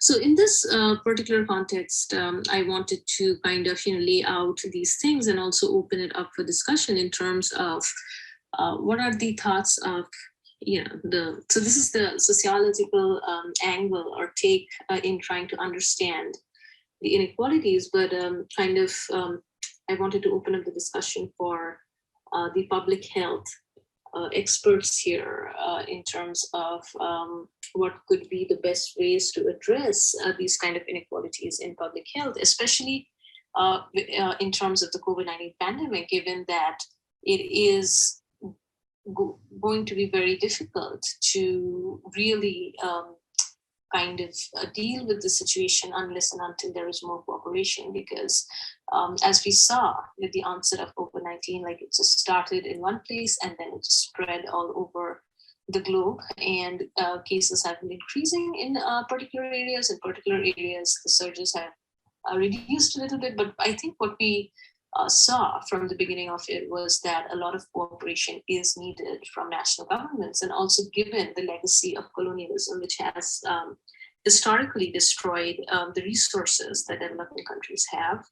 So in this particular context, I wanted to kind of lay out these things and also open it up for discussion in terms of what are the thoughts of so this is the sociological angle or take in trying to understand the inequalities, but I wanted to open up the discussion for the public health experts here in terms of what could be the best ways to address these kind of inequalities in public health, especially in terms of the COVID-19 pandemic, given that it is going to be very difficult to really deal with the situation unless and until there is more cooperation, because as we saw with the onset of COVID-19, like it just started in one place and then it spread all over the globe, and cases have been increasing in particular areas. In particular areas, the surges have reduced a little bit, but I think what we saw from the beginning of it was that a lot of cooperation is needed from national governments, and also given the legacy of colonialism, which has historically destroyed the resources that developing countries have.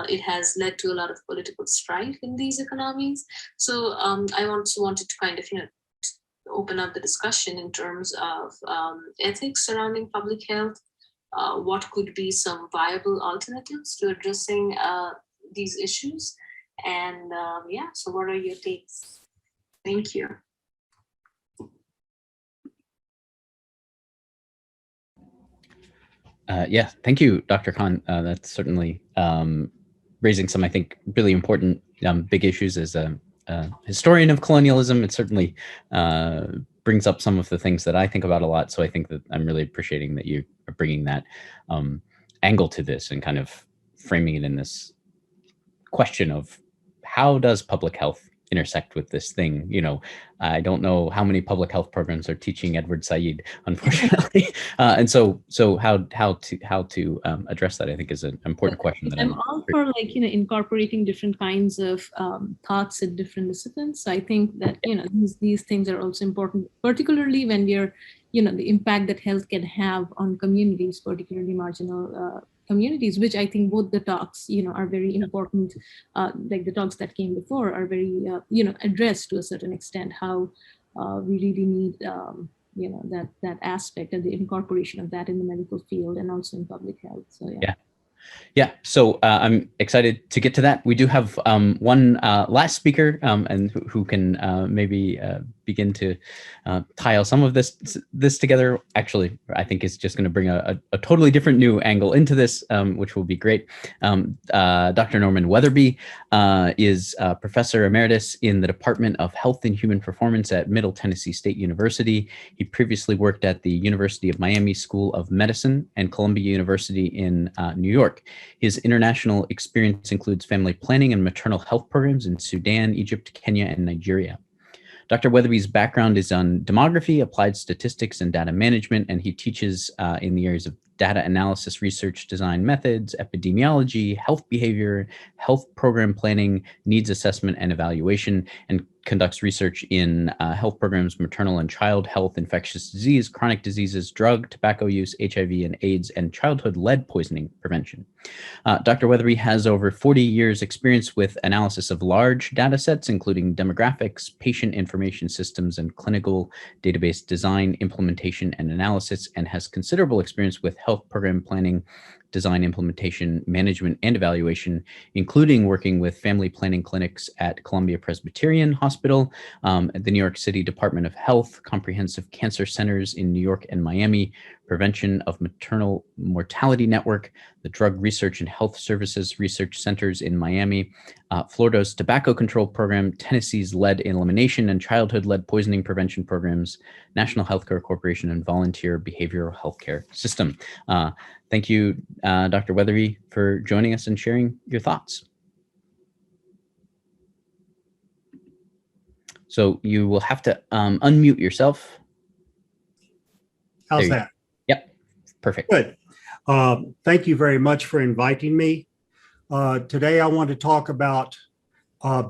It has led to a lot of political strife in these economies. So I also wanted to kind of open up the discussion in terms of ethics surrounding public health. What could be some viable alternatives to addressing these issues? And so what are your takes? Thank you. Thank you, Dr. Khan. That's certainly raising some, I think, really important big issues. As a historian of colonialism, it certainly brings up some of the things that I think about a lot. So I think that I'm really appreciating that you are bringing that angle to this and kind of framing it in this question of how does public health intersect with this thing. I don't know how many public health programs are teaching Edward Said, unfortunately. And so how to address that, I think, is an important question. That I'm all for incorporating different kinds of thoughts in different disciplines. So I think that these things are also important, particularly when we're the impact that health can have on communities, particularly marginal communities, which I think both the talks, are very important. Like the talks that came before are very, addressed to a certain extent how we really need, that aspect of the incorporation of that in the medical field and also in public health. So Yeah. So I'm excited to get to that. We do have one last speaker and who can maybe begin to tile some of this together. Actually, I think it's just going to bring a totally different new angle into this, which will be great. Dr. Norman Weatherby is Professor Emeritus in the Department of Health and Human Performance at Middle Tennessee State University. He previously worked at the University of Miami School of Medicine and Columbia University in New York. His international experience includes family planning and maternal health programs in Sudan, Egypt, Kenya, and Nigeria. Dr. Weatherby's background is on demography, applied statistics, and data management, and he teaches in the areas of data analysis, research design methods, epidemiology, health behavior, health program planning, needs assessment and evaluation, and conducts research in health programs, maternal and child health, infectious disease, chronic diseases, drug, tobacco use, HIV and AIDS, and childhood lead poisoning prevention. Dr. Weatherby has over 40 years experience with analysis of large data sets, including demographics, patient information systems, and clinical database design, implementation, and analysis, and has considerable experience with health program planning, design, implementation, management, and evaluation, including working with family planning clinics at Columbia Presbyterian Hospital, at the New York City Department of Health, comprehensive cancer centers in New York and Miami, prevention of maternal mortality network, the Drug Research and Health Services Research Centers in Miami, Florida's tobacco control program, Tennessee's lead elimination and childhood lead poisoning prevention programs, National Healthcare Corporation, and volunteer behavioral healthcare system. Thank you, Dr. Weatherby, for joining us and sharing your thoughts. So you will have to unmute yourself. How's that? Yep, perfect. Good. Thank you very much for inviting me. Today I want to talk about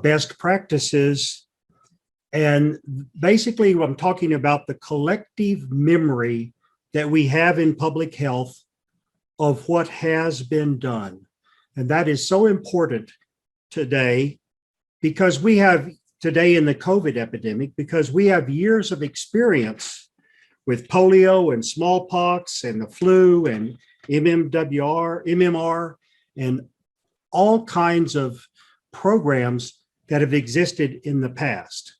best practices. And basically I'm talking about the collective memory that we have in public health of what has been done. And that is so important today because we have today in the COVID epidemic, because we have years of experience with polio and smallpox and the flu and MMR, and all kinds of programs that have existed in the past.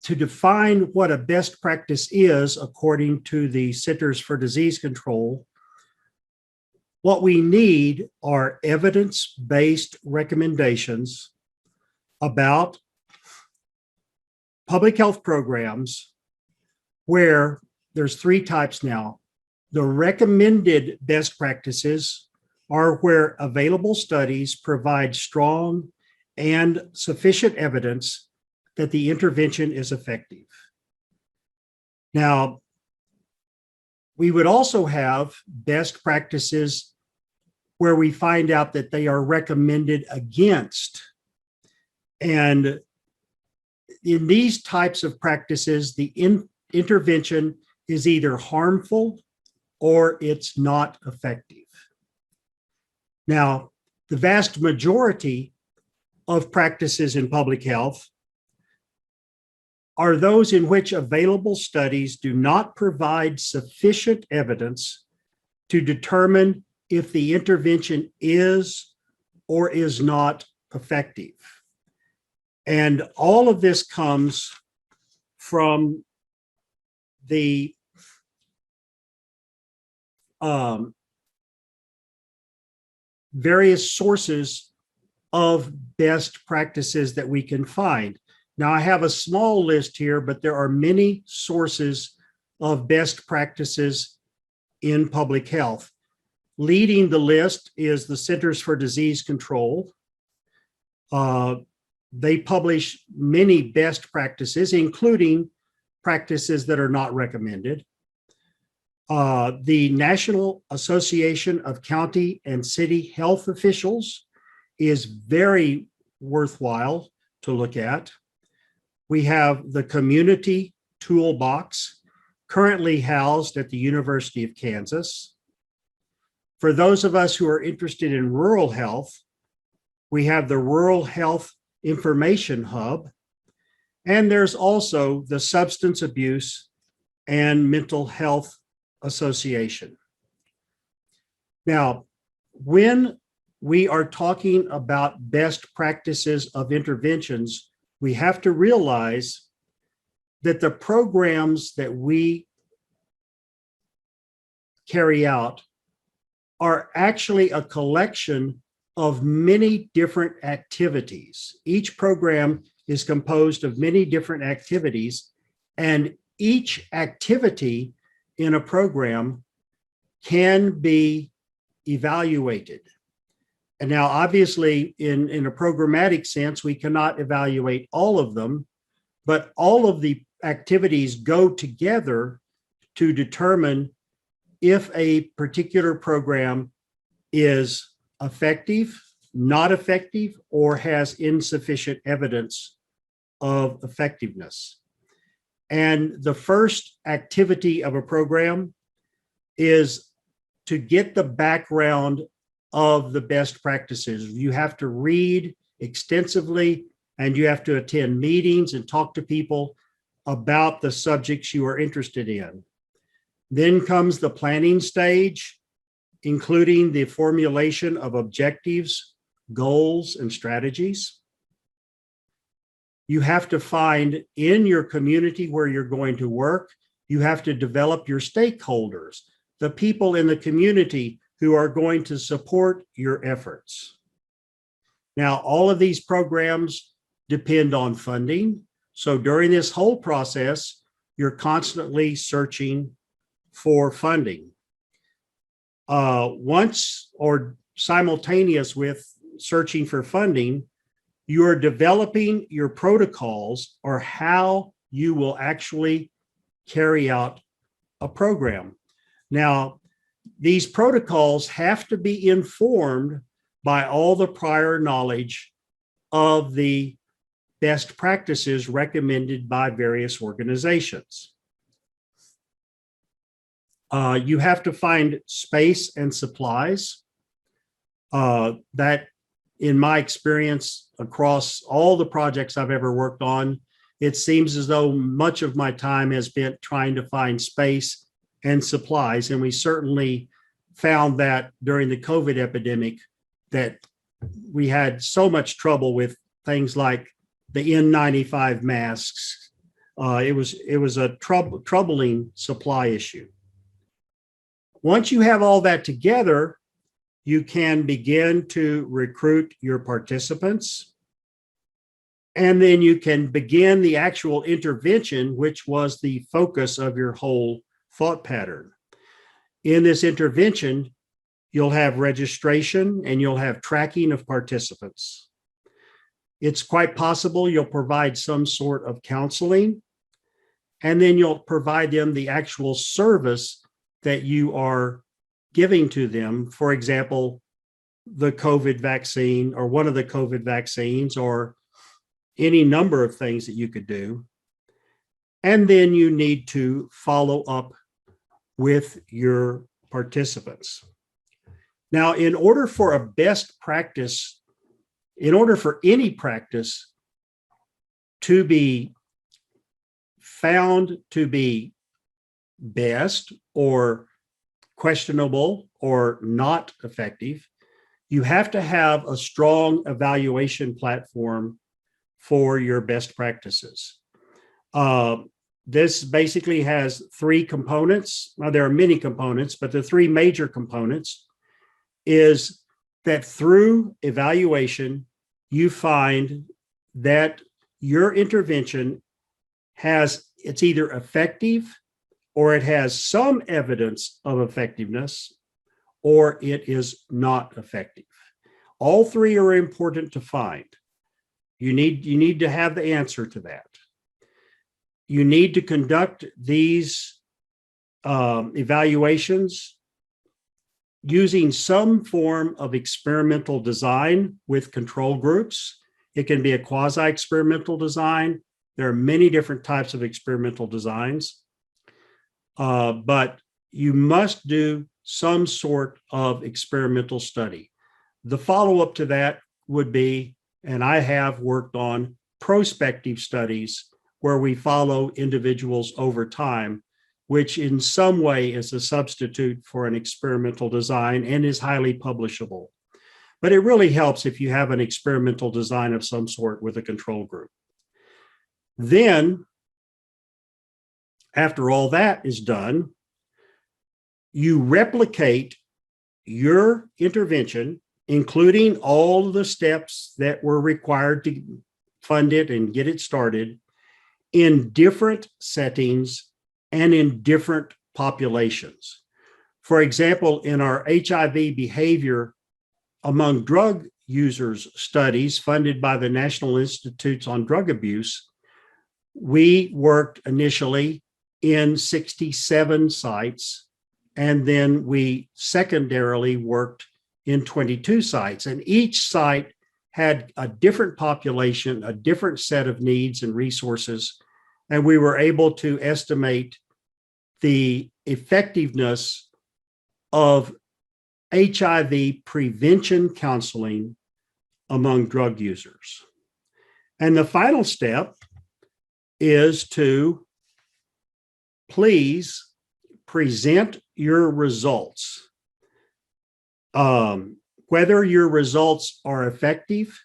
To define what a best practice is, according to the Centers for Disease Control, what we need are evidence-based recommendations about public health programs where there's three types now. The recommended best practices are where available studies provide strong and sufficient evidence that the intervention is effective. Now, we would also have best practices where we find out that they are recommended against. And in these types of practices, the intervention is either harmful or it's not effective. Now, the vast majority of practices in public health are those in which available studies do not provide sufficient evidence to determine if the intervention is or is not effective. And all of this comes from the various sources of best practices that we can find. Now, I have a small list here, but there are many sources of best practices in public health. Leading the list is the Centers for Disease Control. They publish many best practices, including practices that are not recommended. The National Association of County and City Health Officials is very worthwhile to look at. We have the Community Toolbox, currently housed at the University of Kansas. For those of us who are interested in rural health, we have the Rural Health Information Hub, and there's also the Substance Abuse and Mental Health Association. Now, when we are talking about best practices of interventions, we have to realize that the programs that we carry out are actually a collection of many different activities. Each program is composed of many different activities, and each activity in a program can be evaluated. And now, obviously, in a programmatic sense, we cannot evaluate all of them, but all of the activities go together to determine if a particular program is effective, not effective, or has insufficient evidence of effectiveness. And the first activity of a program is to get the background of the best practices. You have to read extensively, and you have to attend meetings and talk to people about the subjects you are interested in. Then comes the planning stage, including the formulation of objectives, goals, and strategies. You have to find in your community where you're going to work, you have to develop your stakeholders, the people in the community who are going to support your efforts. Now, all of these programs depend on funding. So during this whole process, you're constantly searching for funding. Once or simultaneous with searching for funding, you're developing your protocols or how you will actually carry out a program. Now, these protocols have to be informed by all the prior knowledge of the best practices recommended by various organizations. You have to find space and supplies. That, in my experience, across all the projects I've ever worked on, it seems as though much of my time has been trying to find space and supplies. And we certainly found that during the COVID epidemic, that we had so much trouble with things like the N95 masks. It was a troubling supply issue. Once you have all that together, you can begin to recruit your participants. And then you can begin the actual intervention, which was the focus of your whole thought pattern. In this intervention, you'll have registration and you'll have tracking of participants. It's quite possible you'll provide some sort of counseling, and then you'll provide them the actual service that you are giving to them. For example, the COVID vaccine or one of the COVID vaccines or any number of things that you could do. And then you need to follow up with your participants. Now, in order for a best practice, in order for any practice to be found to be best or questionable or not effective, you have to have a strong evaluation platform for your best practices. This basically has three components. Now, there are many components, but the three major components is that through evaluation, you find that your intervention it's either effective or it has some evidence of effectiveness, or it is not effective. All three are important to find. You need to have the answer to that. You need to conduct these evaluations using some form of experimental design with control groups. It can be a quasi-experimental design. There are many different types of experimental designs, but you must do some sort of experimental study. The follow-up to that would be, and I have worked on prospective studies where we follow individuals over time, which in some way is a substitute for an experimental design and is highly publishable. But it really helps if you have an experimental design of some sort with a control group. Then, after all that is done, you replicate your intervention, including all of the steps that were required to fund it and get it started, in different settings and in different populations. For example, in our HIV behavior among drug users studies funded by the National Institutes on Drug Abuse, we worked initially in 67 sites, and then we secondarily worked in 22 sites. And each site had a different population, a different set of needs and resources, and we were able to estimate the effectiveness of HIV prevention counseling among drug users. And the final step is to please present your results. Whether your results are effective,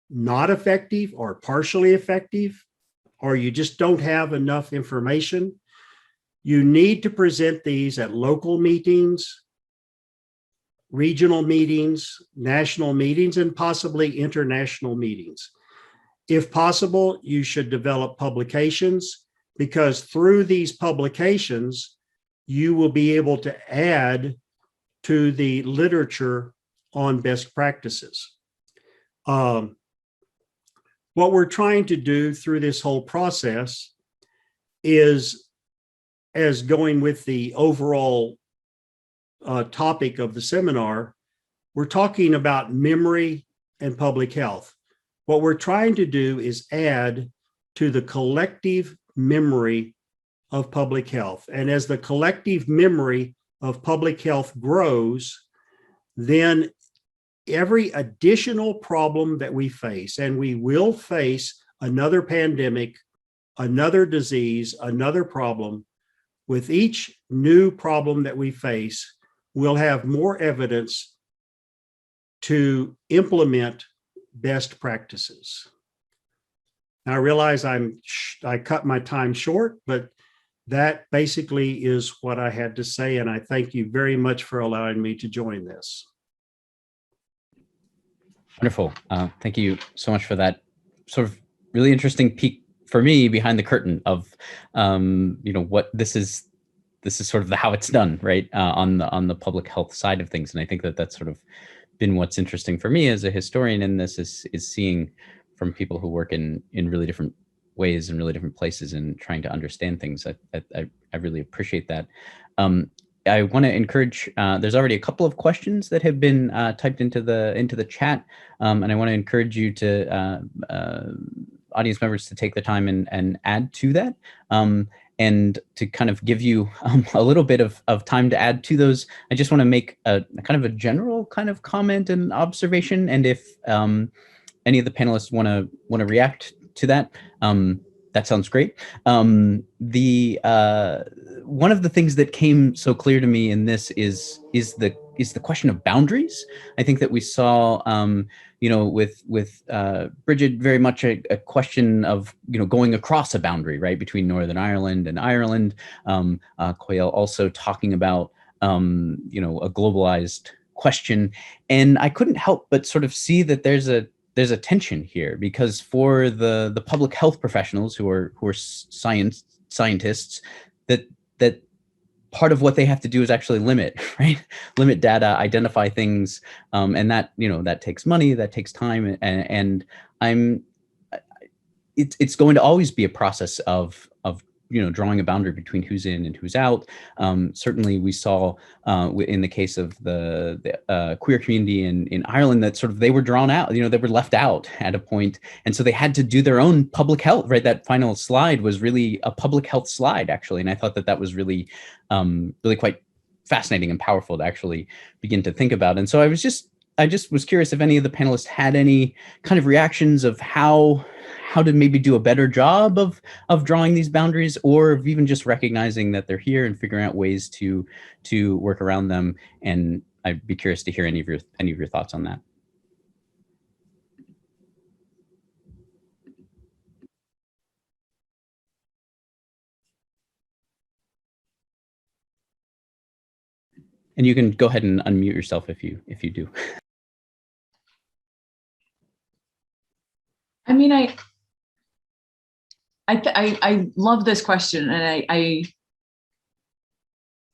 not effective, or partially effective, or you just don't have enough information, you need to present these at local meetings, regional meetings, national meetings, and possibly international meetings. If possible, you should develop publications, because through these publications, you will be able to add to the literature on best practices. What we're trying to do through this whole process is, as going with the overall topic of the seminar, we're talking about memory and public health. What we're trying to do is add to the collective memory of public health. And as the collective memory of public health grows, then every additional problem that we face, and we will face another pandemic, another disease, another problem, with each new problem that we face, we'll have more evidence to implement best practices. Now, I realize I cut my time short, but that basically is what I had to say. And I thank you very much for allowing me to join this. Wonderful. Thank you so much for that sort of really interesting peek for me behind the curtain of, what this is sort of how it's done, right, on the public health side of things. And I think that that's sort of been what's interesting for me as a historian in this is seeing from people who work in really different ways and really different places and trying to understand things. I really appreciate that. I want to encourage, there's already a couple of questions that have been typed into the chat. And I want to encourage you to, audience members, to take the time and add to that. And to kind of give you a little bit of time to add to those, I just want to make a kind of a general kind of comment and observation. And if any of the panelists want to react to that, that sounds great. The one of the things that came so clear to me in this is the question of boundaries. I think that we saw, with Bridget, very much a question of going across a boundary, right, between Northern Ireland and Ireland. Koyel also talking about a globalized question, and I couldn't help but sort of see that there's a tension here, because for the public health professionals who are scientists, that part of what they have to do is actually limit data, identify things, and that that takes money, that takes time, and it's going to always be a process of drawing a boundary between who's in and who's out. Certainly, we saw in the case of the queer community in Ireland that sort of they were drawn out. They were left out at a point, and so they had to do their own public health. Right, that final slide was really a public health slide, actually, and I thought that was really, really quite fascinating and powerful to actually begin to think about. And so I just was curious if any of the panelists had any kind of reactions of how to maybe do a better job of drawing these boundaries, or of even just recognizing that they're here and figuring out ways to work around them. And I'd be curious to hear any of your thoughts on that. And you can go ahead and unmute yourself if you do. I mean, I love this question, and I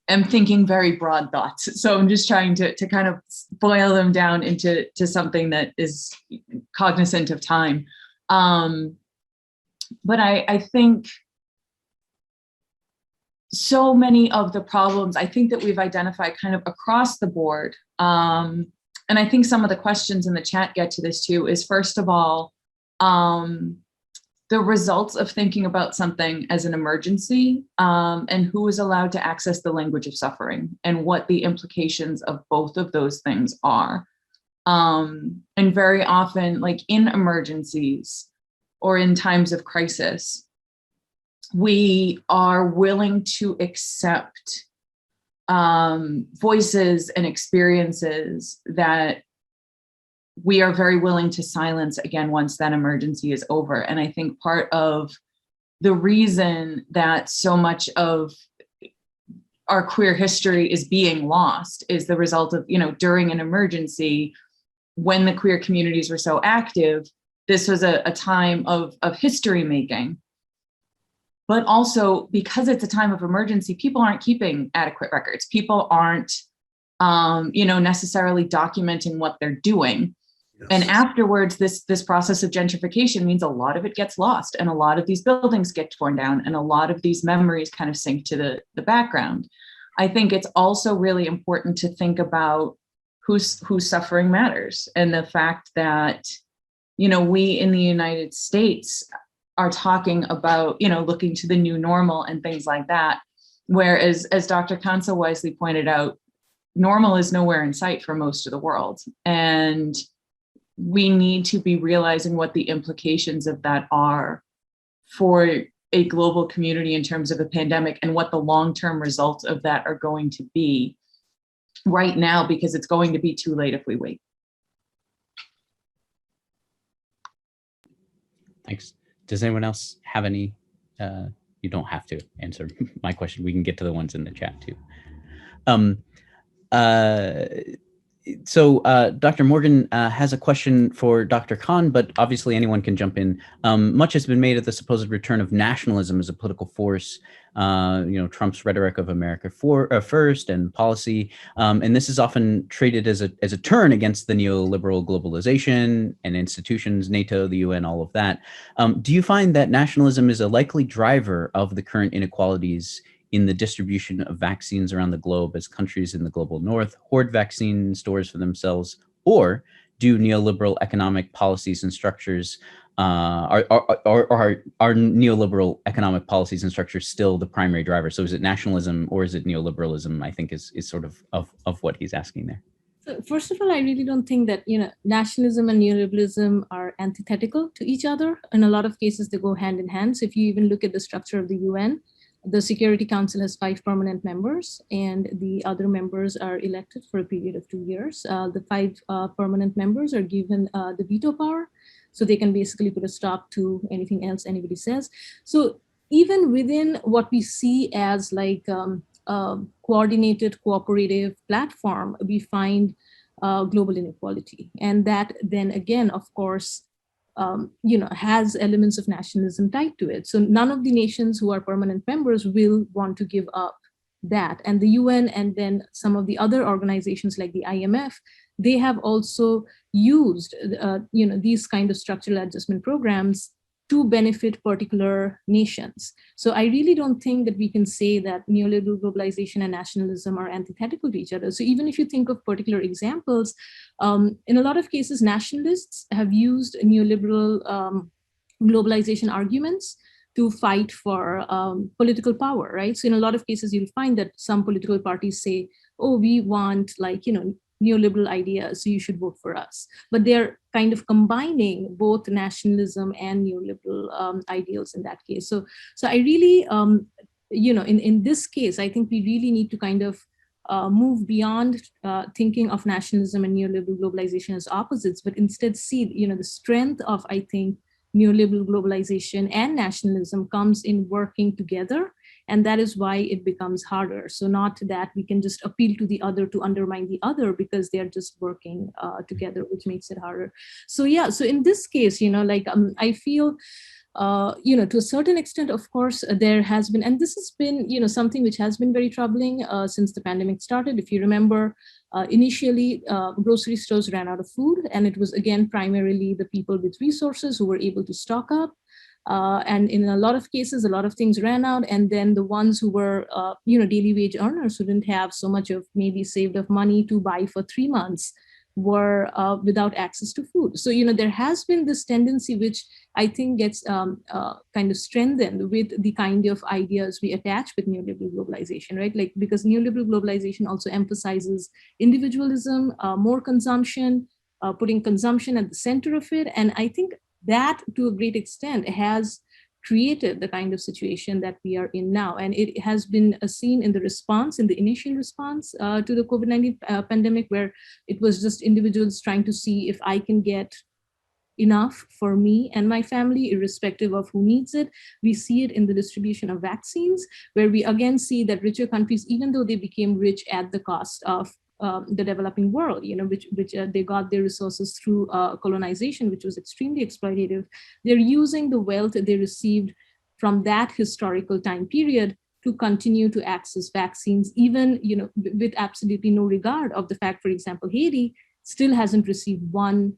am thinking very broad thoughts. So I'm just trying to kind of boil them down into something that is cognizant of time. But I think so many of the problems, I think that we've identified kind of across the board. And I think some of the questions in the chat get to this too, is first of all, the results of thinking about something as an emergency, and who is allowed to access the language of suffering, and what the implications of both of those things are. And very often, like in emergencies or in times of crisis, we are willing to accept voices and experiences that we are very willing to silence again once that emergency is over. And I think part of the reason that so much of our queer history is being lost is the result of, during an emergency, when the queer communities were so active, this was a time of history making. But also, because it's a time of emergency, people aren't keeping adequate records. People aren't, necessarily documenting what they're doing. Yes. And afterwards, this process of gentrification means a lot of it gets lost, and a lot of these buildings get torn down, and a lot of these memories kind of sink to the background. I think it's also really important to think about whose suffering matters, and the fact that we in the United States are talking about, looking to the new normal and things like that. Whereas, as Dr. Kansa wisely pointed out, normal is nowhere in sight for most of the world. And we need to be realizing what the implications of that are for a global community in terms of a pandemic, and what the long-term results of that are going to be right now, because it's going to be too late if we wait. Thanks. Does anyone else have any? You don't have to answer my question. We can get to the ones in the chat too. So Dr. Morgan has a question for Dr. Khan, but obviously anyone can jump in. Much has been made of the supposed return of nationalism as a political force, Trump's rhetoric of America first and policy. And this is often treated as a turn against the neoliberal globalization and institutions, NATO, the UN, all of that. Do you find that nationalism is a likely driver of the current inequalities in the distribution of vaccines around the globe as countries in the global north hoard vaccine stores for themselves? Or do neoliberal economic policies and structures are neoliberal economic policies and structures still the primary driver? So is it nationalism or is it neoliberalism, I think is sort of what he's asking there. So first of all, I really don't think that nationalism and neoliberalism are antithetical to each other. In a lot of cases, they go hand in hand. So if you even look at the structure of the UN, the Security Council has 5 permanent members, and the other members are elected for a period of 2 years. The 5 permanent members are given the veto power, so they can basically put a stop to anything else anybody says. So even within what we see as like a coordinated, cooperative platform, we find global inequality. And that then again, of course, has elements of nationalism tied to it. So none of the nations who are permanent members will want to give up that. And the UN and then some of the other organizations like the IMF, they have also used these kind of structural adjustment programs to benefit particular nations. So I really don't think that we can say that neoliberal globalization and nationalism are antithetical to each other. So even if you think of particular examples, in a lot of cases, nationalists have used neoliberal globalization arguments to fight for political power, right? So in a lot of cases, you'll find that some political parties say, oh, we want neoliberal ideas, so you should vote for us. But they're kind of combining both nationalism and neoliberal ideals in that case. So I really, in this case, I think we really need to kind of move beyond thinking of nationalism and neoliberal globalization as opposites, but instead see, the strength of, I think, neoliberal globalization and nationalism comes in working together. And that is why it becomes harder. So not that we can just appeal to the other to undermine the other, because they're just working together, which makes it harder. So yeah, so in this case, I feel, to a certain extent, of course, there has been, and this has been, something which has been very troubling since the pandemic started. If you remember, initially, grocery stores ran out of food, and it was, again, primarily the people with resources who were able to stock up. And in a lot of cases, a lot of things ran out. And then the ones who were, daily wage earners who didn't have so much of maybe saved up money to buy for 3 months were without access to food. So, there has been this tendency, which I think gets kind of strengthened with the kind of ideas we attach with neoliberal globalization, right? Like, because neoliberal globalization also emphasizes individualism, more consumption, putting consumption at the center of it. And I think that, to a great extent, has created the kind of situation that we are in now. And it has been seen in the response, in the initial response to the COVID-19 pandemic, where it was just individuals trying to see if I can get enough for me and my family, irrespective of who needs it. We see it in the distribution of vaccines, where we again see that richer countries, even though they became rich at the cost of the developing world, which they got their resources through colonization, which was extremely exploitative. They're using the wealth they received from that historical time period to continue to access vaccines, even with absolutely no regard of the fact, for example, Haiti still hasn't received one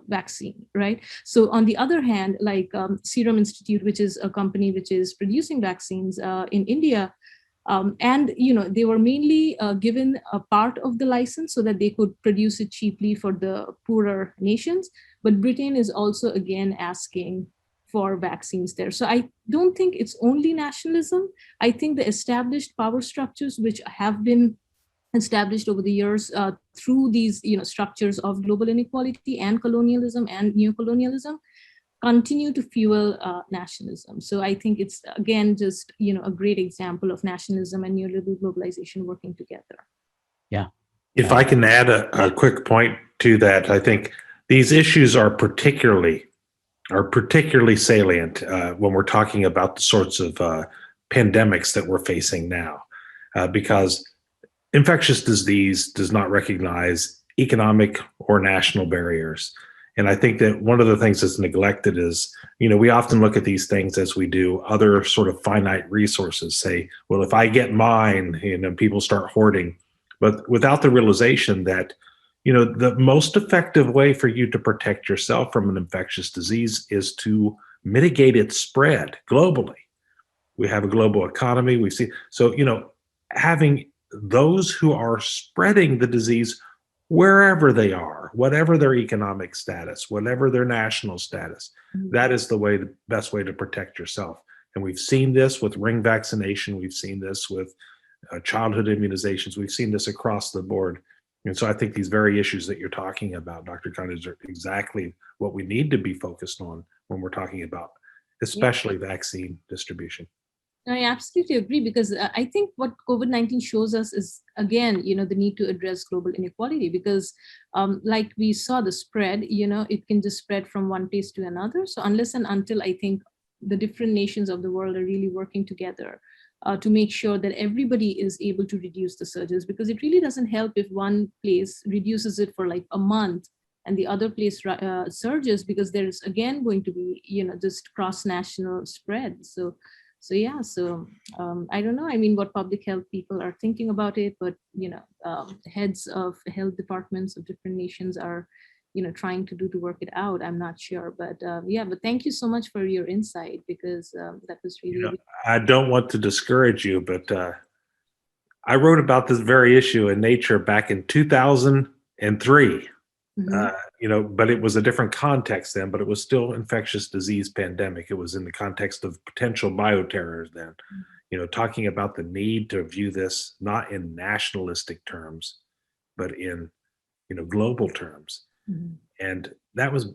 vaccine, right? So on the other hand, like Serum Institute, which is a company which is producing vaccines in India, And they were mainly given a part of the license so that they could produce it cheaply for the poorer nations. But Britain is also again asking for vaccines there. So I don't think it's only nationalism. I think the established power structures, which have been established over the years through these structures of global inequality and colonialism and neocolonialism, continue to fuel nationalism. So I think it's again just a great example of nationalism and neoliberal globalization working together. Yeah. If I can add a quick point to that, I think these issues are particularly salient when we're talking about the sorts of pandemics that we're facing now, because infectious disease does not recognize economic or national barriers. And I think that one of the things that's neglected is, we often look at these things as we do other sort of finite resources, say, well, if I get mine, people start hoarding, but without the realization that, the most effective way for you to protect yourself from an infectious disease is to mitigate its spread globally. We have a global economy. We see, so, having those who are spreading the disease wherever they are, whatever their economic status, whatever their national status, that is the best way to protect yourself. And we've seen this with ring vaccination. We've seen this with childhood immunizations. We've seen this across the board. And so I think these very issues that you're talking about, Dr. Kundage, are exactly what we need to be focused on when we're talking about, especially vaccine distribution. I absolutely agree, because I think what COVID-19 shows us is, again, the need to address global inequality, because like we saw the spread, it can just spread from one place to another. So unless and until I think the different nations of the world are really working together to make sure that everybody is able to reduce the surges, because it really doesn't help if one place reduces it for like a month and the other place surges, because there's again going to be, just cross-national spread. So I don't know. I mean, what public health people are thinking about it, but heads of health departments of different nations are, trying to work it out. I'm not sure, but but thank you so much for your insight, because that was really. I don't want to discourage you, but I wrote about this very issue in Nature back in 2003. But it was a different context then, but it was still infectious disease pandemic. It was in the context of potential bioterror then, talking about the need to view this not in nationalistic terms, but in, global terms. And that was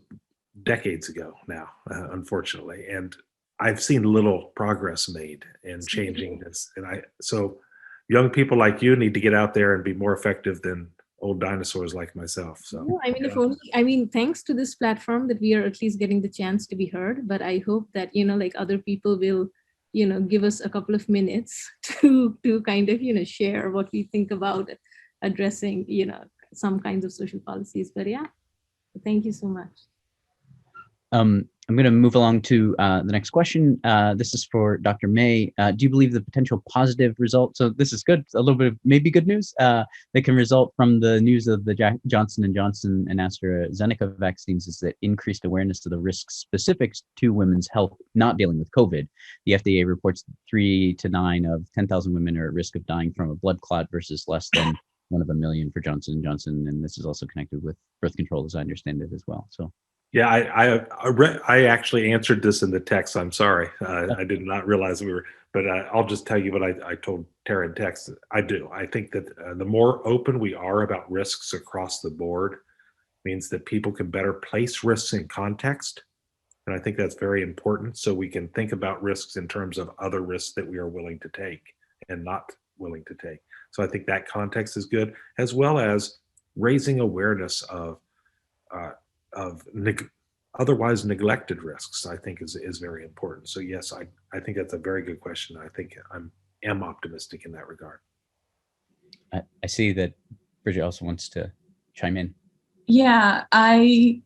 decades ago now, unfortunately. And I've seen little progress made in changing this. And so young people like you need to get out there and be more effective than old dinosaurs like myself. So if only, thanks to this platform that we are at least getting the chance to be heard. But I hope that, like other people will, give us a couple of minutes to kind of, share what we think about addressing, some kinds of social policies. But thank you so much. I'm going to move along to the next question. This is for Dr. May. Do you believe the potential positive result? So this is good, a little bit of maybe good news that can result from the news of the Johnson & Johnson and AstraZeneca vaccines is that increased awareness of the risks specific to women's health not dealing with COVID. The FDA reports 3 to 9 of 10,000 women are at risk of dying from a blood clot versus less than 1 of a million for Johnson & Johnson. And this is also connected with birth control, as I understand it as well. So. Yeah, I actually answered this in the text. I'm sorry. I did not realize but I'll just tell you what I told Tara in text. I do. I think that the more open we are about risks across the board means that people can better place risks in context. And I think that's very important. So we can think about risks in terms of other risks that we are willing to take and not willing to take. So I think that context is good, as well as raising awareness of otherwise neglected risks, I think is very important. So yes, I think that's a very good question. I think I am optimistic in that regard. I see that Bridget also wants to chime in. Yeah, I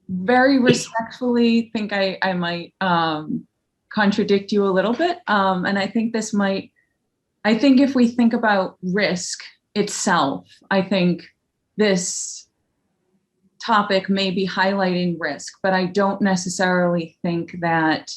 very respectfully think I might contradict you a little bit. And I think if we think about risk itself, I think this topic may be highlighting risk, but I don't necessarily think that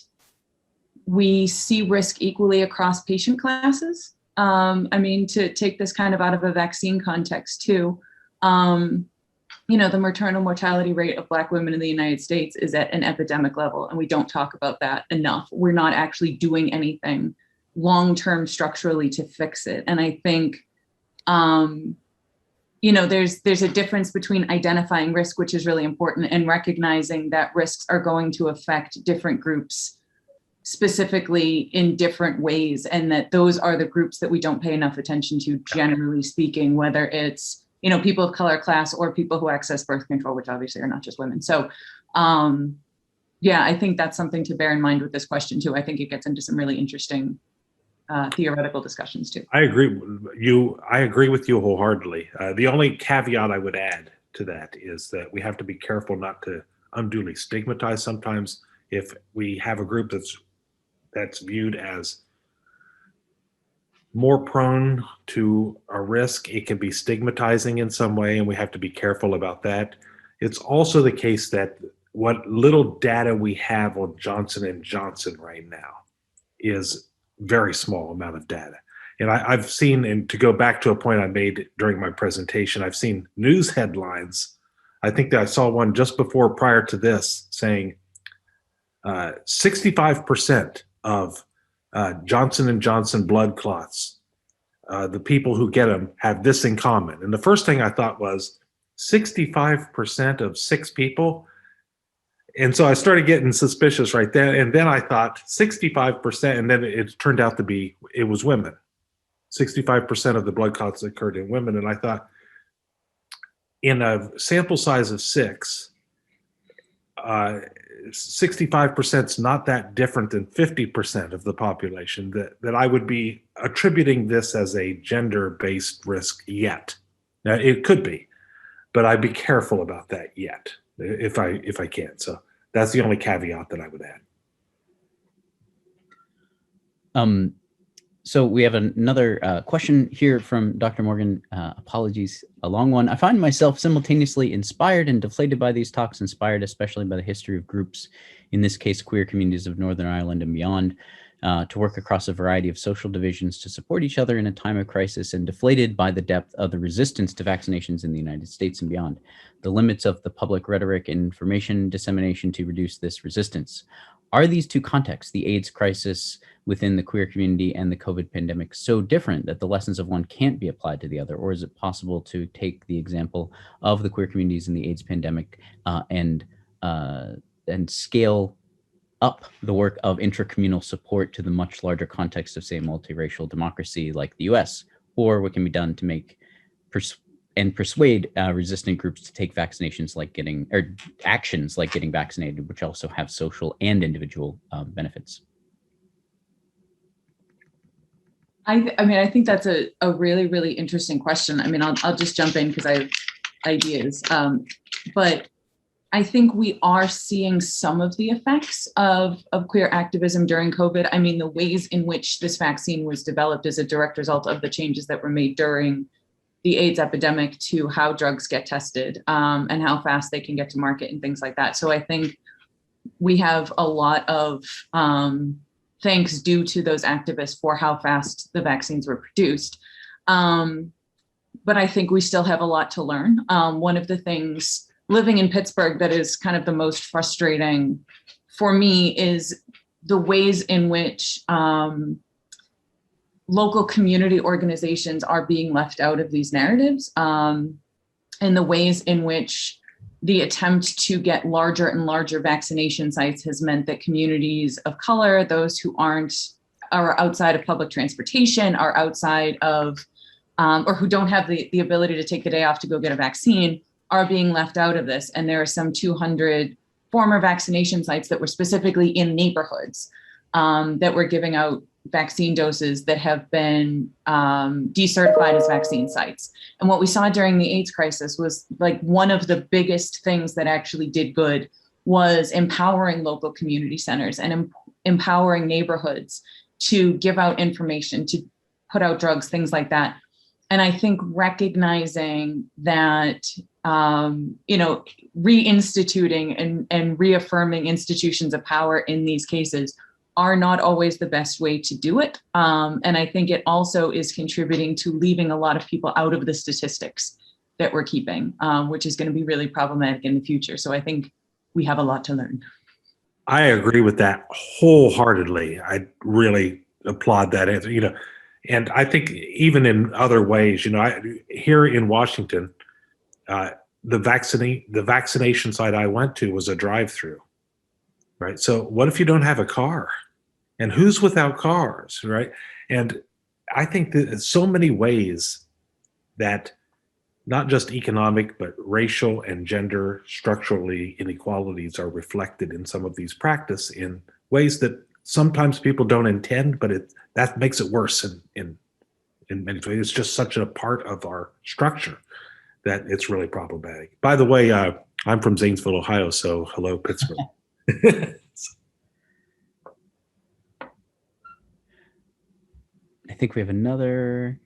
we see risk equally across patient classes. I mean, to take this kind of out of a vaccine context too, the maternal mortality rate of Black women in the United States is at an epidemic level, and we don't talk about that enough. We're not actually doing anything long-term structurally to fix it. And I think, there's a difference between identifying risk, which is really important, and recognizing that risks are going to affect different groups specifically in different ways, and that those are the groups that we don't pay enough attention to, generally speaking, whether it's people of color, class, or people who access birth control, which obviously are not just women. So, I think that's something to bear in mind with this question too. I think it gets into some really interesting theoretical discussions too. I agree with you wholeheartedly. The only caveat I would add to that is that we have to be careful not to unduly stigmatize. Sometimes if we have a group that's viewed as more prone to a risk, it can be stigmatizing in some way, and we have to be careful about that. It's also the case that what little data we have on Johnson & Johnson right now is very small amount of data. And I've seen, and to go back to a point I made during my presentation, I've seen news headlines. I think that I saw one just prior to this saying 65% of Johnson & Johnson blood clots, the people who get them have this in common. And the first thing I thought was 65% of 6 people. And so I started getting suspicious right then. And then I thought 65%, and then it turned out to be, it was women. 65% of the blood clots occurred in women. And I thought, in a sample size of 6, 65% is not that different than 50% of the population, that I would be attributing this as a gender-based risk yet. Now, it could be, but I'd be careful about that yet, if I can. So that's the only caveat that I would add. So we have another question here from Dr. Morgan. Apologies, a long one. I find myself simultaneously inspired and deflated by these talks, inspired especially by the history of groups, in this case, queer communities of Northern Ireland and beyond, to work across a variety of social divisions to support each other in a time of crisis, and deflated by the depth of the resistance to vaccinations in the United States and beyond, the limits of the public rhetoric and information dissemination to reduce this resistance. Are these two contexts, the AIDS crisis within the queer community and the COVID pandemic, so different that the lessons of one can't be applied to the other? Or is it possible to take the example of the queer communities in the AIDS pandemic and scale up the work of intracommunal support to the much larger context of, say, multiracial democracy like the US? Or what can be done to make persuade resistant groups to take vaccinations actions like getting vaccinated, which also have social and individual benefits? I think that's a really, really interesting question. I mean, I'll just jump in because I have ideas. But I think we are seeing some of the effects of queer activism during COVID. I mean, the ways in which this vaccine was developed is a direct result of the changes that were made during the AIDS epidemic to how drugs get tested and how fast they can get to market and things like that. So I think we have a lot of thanks due to those activists for how fast the vaccines were produced. But I think we still have a lot to learn. One of the things living in Pittsburgh that is kind of the most frustrating for me is the ways in which local community organizations are being left out of these narratives, and the ways in which the attempt to get larger and larger vaccination sites has meant that communities of color, those who are outside of public transportation, are outside of, or who don't have the ability to take the day off to go get a vaccine, are being left out of this. And there are some 200 former vaccination sites that were specifically in neighborhoods that were giving out vaccine doses that have been decertified as vaccine sites. And what we saw during the AIDS crisis was like one of the biggest things that actually did good was empowering local community centers and empowering neighborhoods to give out information, to put out drugs, things like that. And I think recognizing that, reinstituting and reaffirming institutions of power in these cases are not always the best way to do it. And I think it also is contributing to leaving a lot of people out of the statistics that we're keeping, which is going to be really problematic in the future. So I think we have a lot to learn. I agree with that wholeheartedly. I really applaud that answer. And I think even in other ways, here in Washington, the vaccination site I went to was a drive-through, right? So what if you don't have a car? And who's without cars, right? And I think that in so many ways that not just economic, but racial and gender structurally inequalities are reflected in some of these practices in ways that sometimes people don't intend, but that makes it worse in many ways. It's just such a part of our structure that it's really problematic. By the way, I'm from Zanesville, Ohio, so hello, Pittsburgh. I think we have another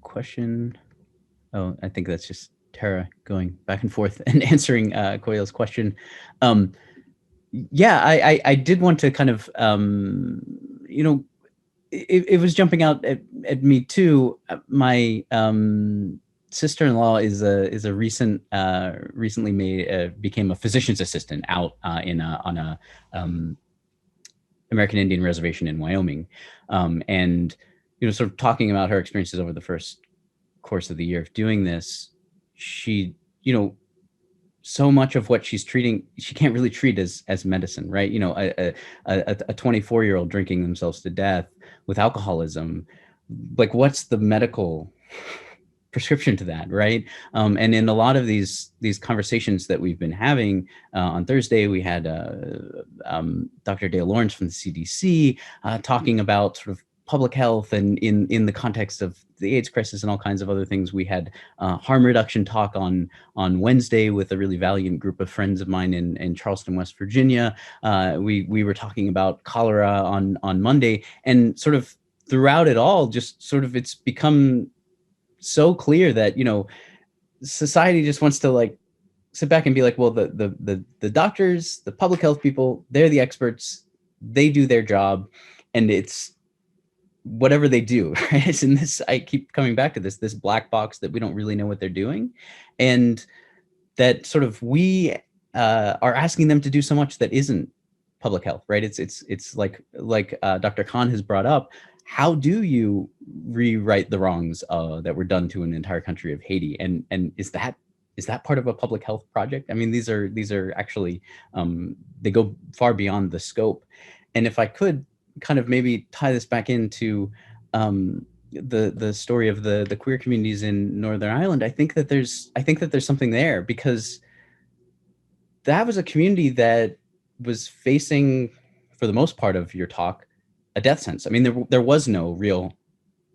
question. Oh, I think that's just Tara going back and forth and answering Koyel's question. Yeah, I did want to kind of, it was jumping out at me too. My sister-in-law is a recently became a physician's assistant out on a American Indian reservation in Wyoming, and sort of talking about her experiences over the first course of the year of doing this. She, so much of what she's treating, she can't really treat as medicine, right? A 24-year-old drinking themselves to death with alcoholism, like what's the medical prescription to that, right? And in a lot of these conversations that we've been having, on Thursday, we had Dr. Dale Lawrence from the CDC talking about sort of public health and in the context of the AIDS crisis and all kinds of other things. We had harm reduction talk on Wednesday with a really valiant group of friends of mine in Charleston, West Virginia. We were talking about cholera on Monday, and sort of throughout it all, just sort of it's become so clear that society just wants to like sit back and be like, well, the doctors, the public health people, they're the experts, they do their job, and it's whatever they do, right? It's in this, I keep coming back to this black box that we don't really know what they're doing, and that sort of we are asking them to do so much that isn't public health, right? It's like Dr. Khan has brought up. How do you rewrite the wrongs that were done to an entire country of Haiti? And is that part of a public health project? I mean, these are actually they go far beyond the scope. And if I could kind of maybe tie this back into the story of the queer communities in Northern Ireland, I think that there's something there, because that was a community that was facing, for the most part of your talk, a death sentence. I mean, there was no real,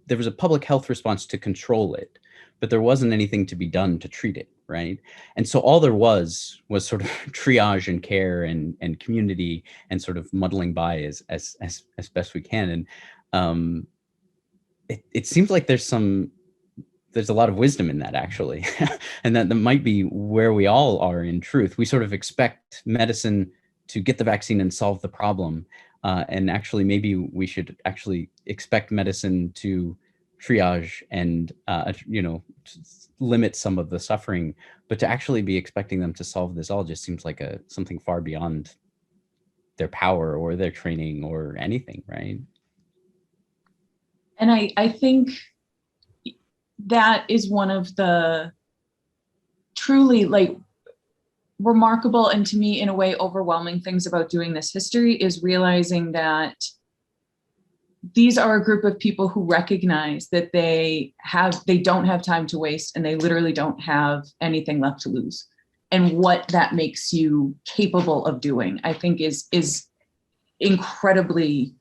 there was a public health response to control it, but there wasn't anything to be done to treat it, right? And so all there was sort of triage and care and community and sort of muddling by as best we can. And it seems like there's a lot of wisdom in that, actually. And that might be where we all are in truth. We sort of expect medicine to get the vaccine and solve the problem. And actually, maybe we should actually expect medicine to triage and, limit some of the suffering, but to actually be expecting them to solve this all just seems like something far beyond their power or their training or anything, right? And I think that is one of the truly like remarkable and, to me, in a way, overwhelming things about doing this history is realizing that these are a group of people who recognize that they don't have time to waste, and they literally don't have anything left to lose. And what that makes you capable of doing, I think, is incredibly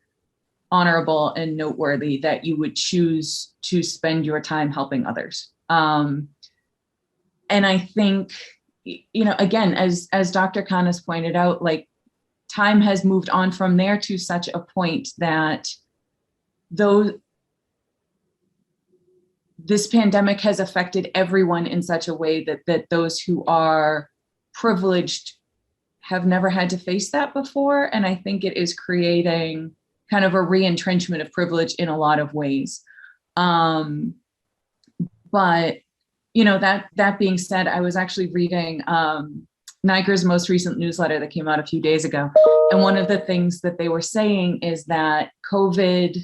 honorable and noteworthy, that you would choose to spend your time helping others. And I think, again, as Dr. Khan has pointed out, like, time has moved on from there to such a point that this pandemic has affected everyone in such a way that those who are privileged have never had to face that before. And I think it is creating kind of a re-entrenchment of privilege in a lot of ways. But, you know, that being said, I was actually reading NIGR's most recent newsletter that came out a few days ago. And one of the things that they were saying is that COVID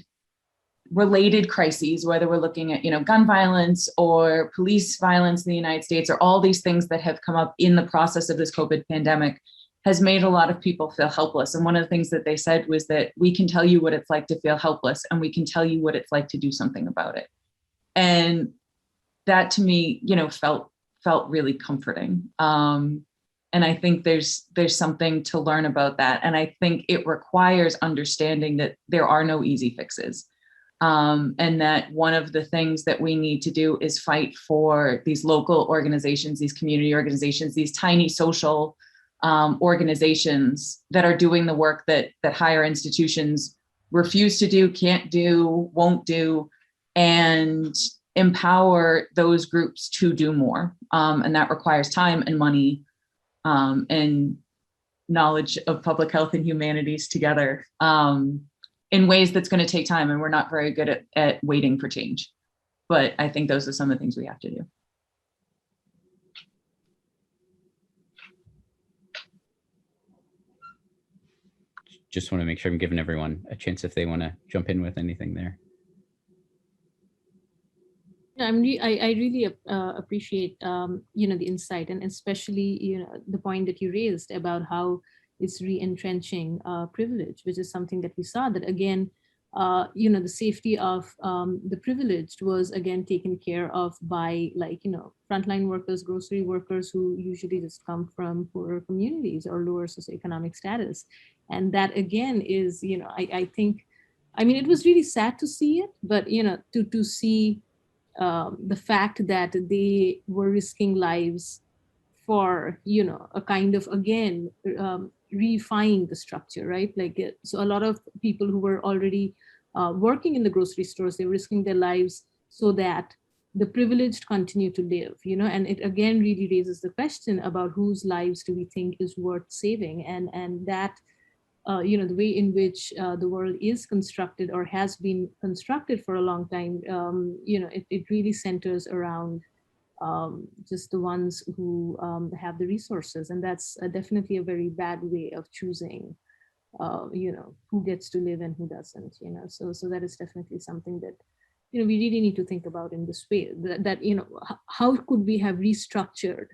related crises, whether we're looking at, you know, gun violence or police violence in the United States, or all these things that have come up in the process of this COVID pandemic, has made a lot of people feel helpless. And one of the things that they said was that we can tell you what it's like to feel helpless, and we can tell you what it's like to do something about it. And that to me, you know, felt really comforting. And I think there's something to learn about that. And I think it requires understanding that there are no easy fixes. And that one of the things that we need to do is fight for these local organizations, these community organizations, these tiny social organizations that are doing the work that higher institutions refuse to do, can't do, won't do, and empower those groups to do more. And that requires time and money and knowledge of public health and humanities together in ways that's going to take time. And we're not very good at waiting for change. But I think those are some of the things we have to do. Just want to make sure I'm giving everyone a chance if they want to jump in with anything there. I really appreciate you know, the insight, and especially, you know, the point that you raised about how it's re-entrenching privilege, which is something that we saw that again, you know, the safety of the privileged was again taken care of by, like, you know, frontline workers, grocery workers who usually just come from poorer communities or lower socioeconomic status. And that again is, you know, I think, I mean, it was really sad to see it, but, you know, to see the fact that they were risking lives for, you know, a kind of, again, refining the structure, right? Like, so a lot of people who were already working in the grocery stores, they were risking their lives so that the privileged continue to live, you know, and it again really raises the question about whose lives do we think is worth saving, and that, you know, the way in which the world is constructed or has been constructed for a long time, you know, it really centers around just the ones who have the resources. And that's definitely a very bad way of choosing, you know, who gets to live and who doesn't, you know. So that is definitely something that, you know, we really need to think about in this way, that you know, how could we have restructured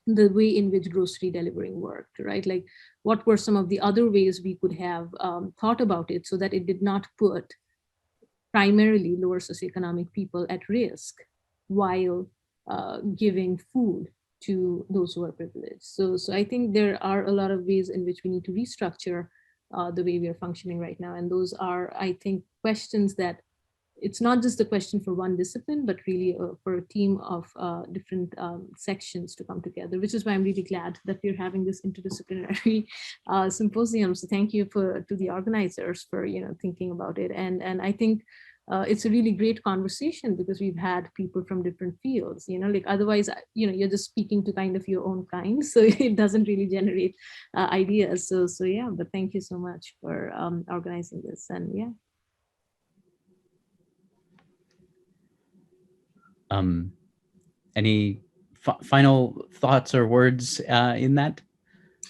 the way in which grocery delivering worked, right? Like, what were some of the other ways we could have thought about it so that it did not put primarily lower socioeconomic people at risk while giving food to those who are privileged. So I think there are a lot of ways in which we need to restructure the way we are functioning right now. And those are, I think, questions that it's not just a question for one discipline, but really for a team of different sections to come together, which is why I'm really glad that we're having this interdisciplinary symposium. So thank you to the organizers for, you know, thinking about it. And I think it's a really great conversation because we've had people from different fields, you know, like otherwise, you know, you're just speaking to kind of your own kind. So it doesn't really generate ideas. So yeah, but thank you so much for organizing this. And yeah. Any final thoughts or words in that?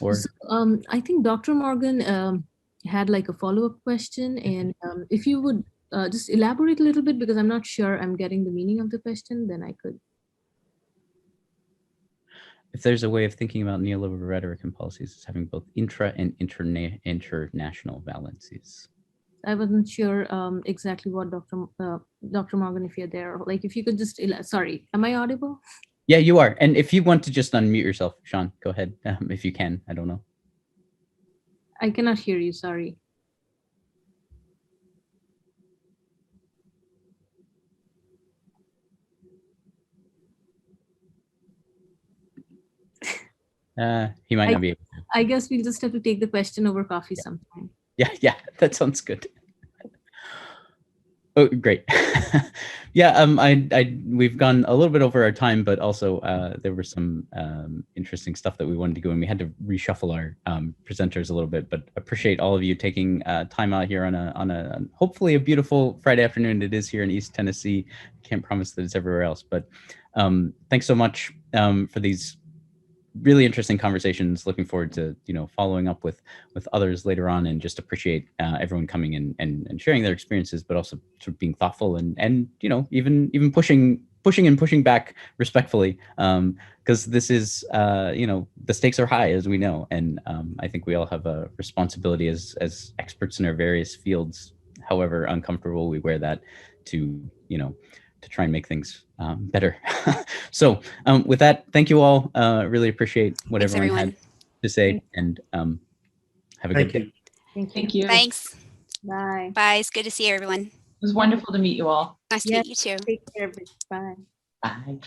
Or so, I think Dr. Morgan had like a follow-up question, and if you would just elaborate a little bit, because I'm not sure I'm getting the meaning of the question, then I could. If there's a way of thinking about neoliberal rhetoric and policies as having both intra and international valencies. I wasn't sure exactly what Dr. Morgan, if you're there, like if you could just, sorry, am I audible? Yeah, you are. And if you want to just unmute yourself, Sean, go ahead. If you can, I don't know. I cannot hear you, sorry. He might not be able to. I guess we'll just have to take the question over coffee sometime. Yeah, that sounds good. Oh, great. Yeah, we've gone a little bit over our time, but also there were some interesting stuff that we wanted to go, and we had to reshuffle our presenters a little bit. But appreciate all of you taking time out here on a hopefully a beautiful Friday afternoon. It is here in East Tennessee. Can't promise that it's everywhere else, but thanks so much for these really interesting conversations. Looking forward to following up with others later on, and just appreciate everyone coming in and sharing their experiences, but also sort of being thoughtful and even pushing back respectfully, because this is the stakes are high, as we know, and I think we all have a responsibility as experts in our various fields, however uncomfortable we wear that, to try and make things better. So with that, thank you all. Really appreciate what Thanks, everyone everyone. had to say, and have a good day. Thank you. Thanks. Bye. Bye. It's good to see everyone. It was wonderful to meet you all. Nice to Yes. meet you too. Take care. Bye. Bye.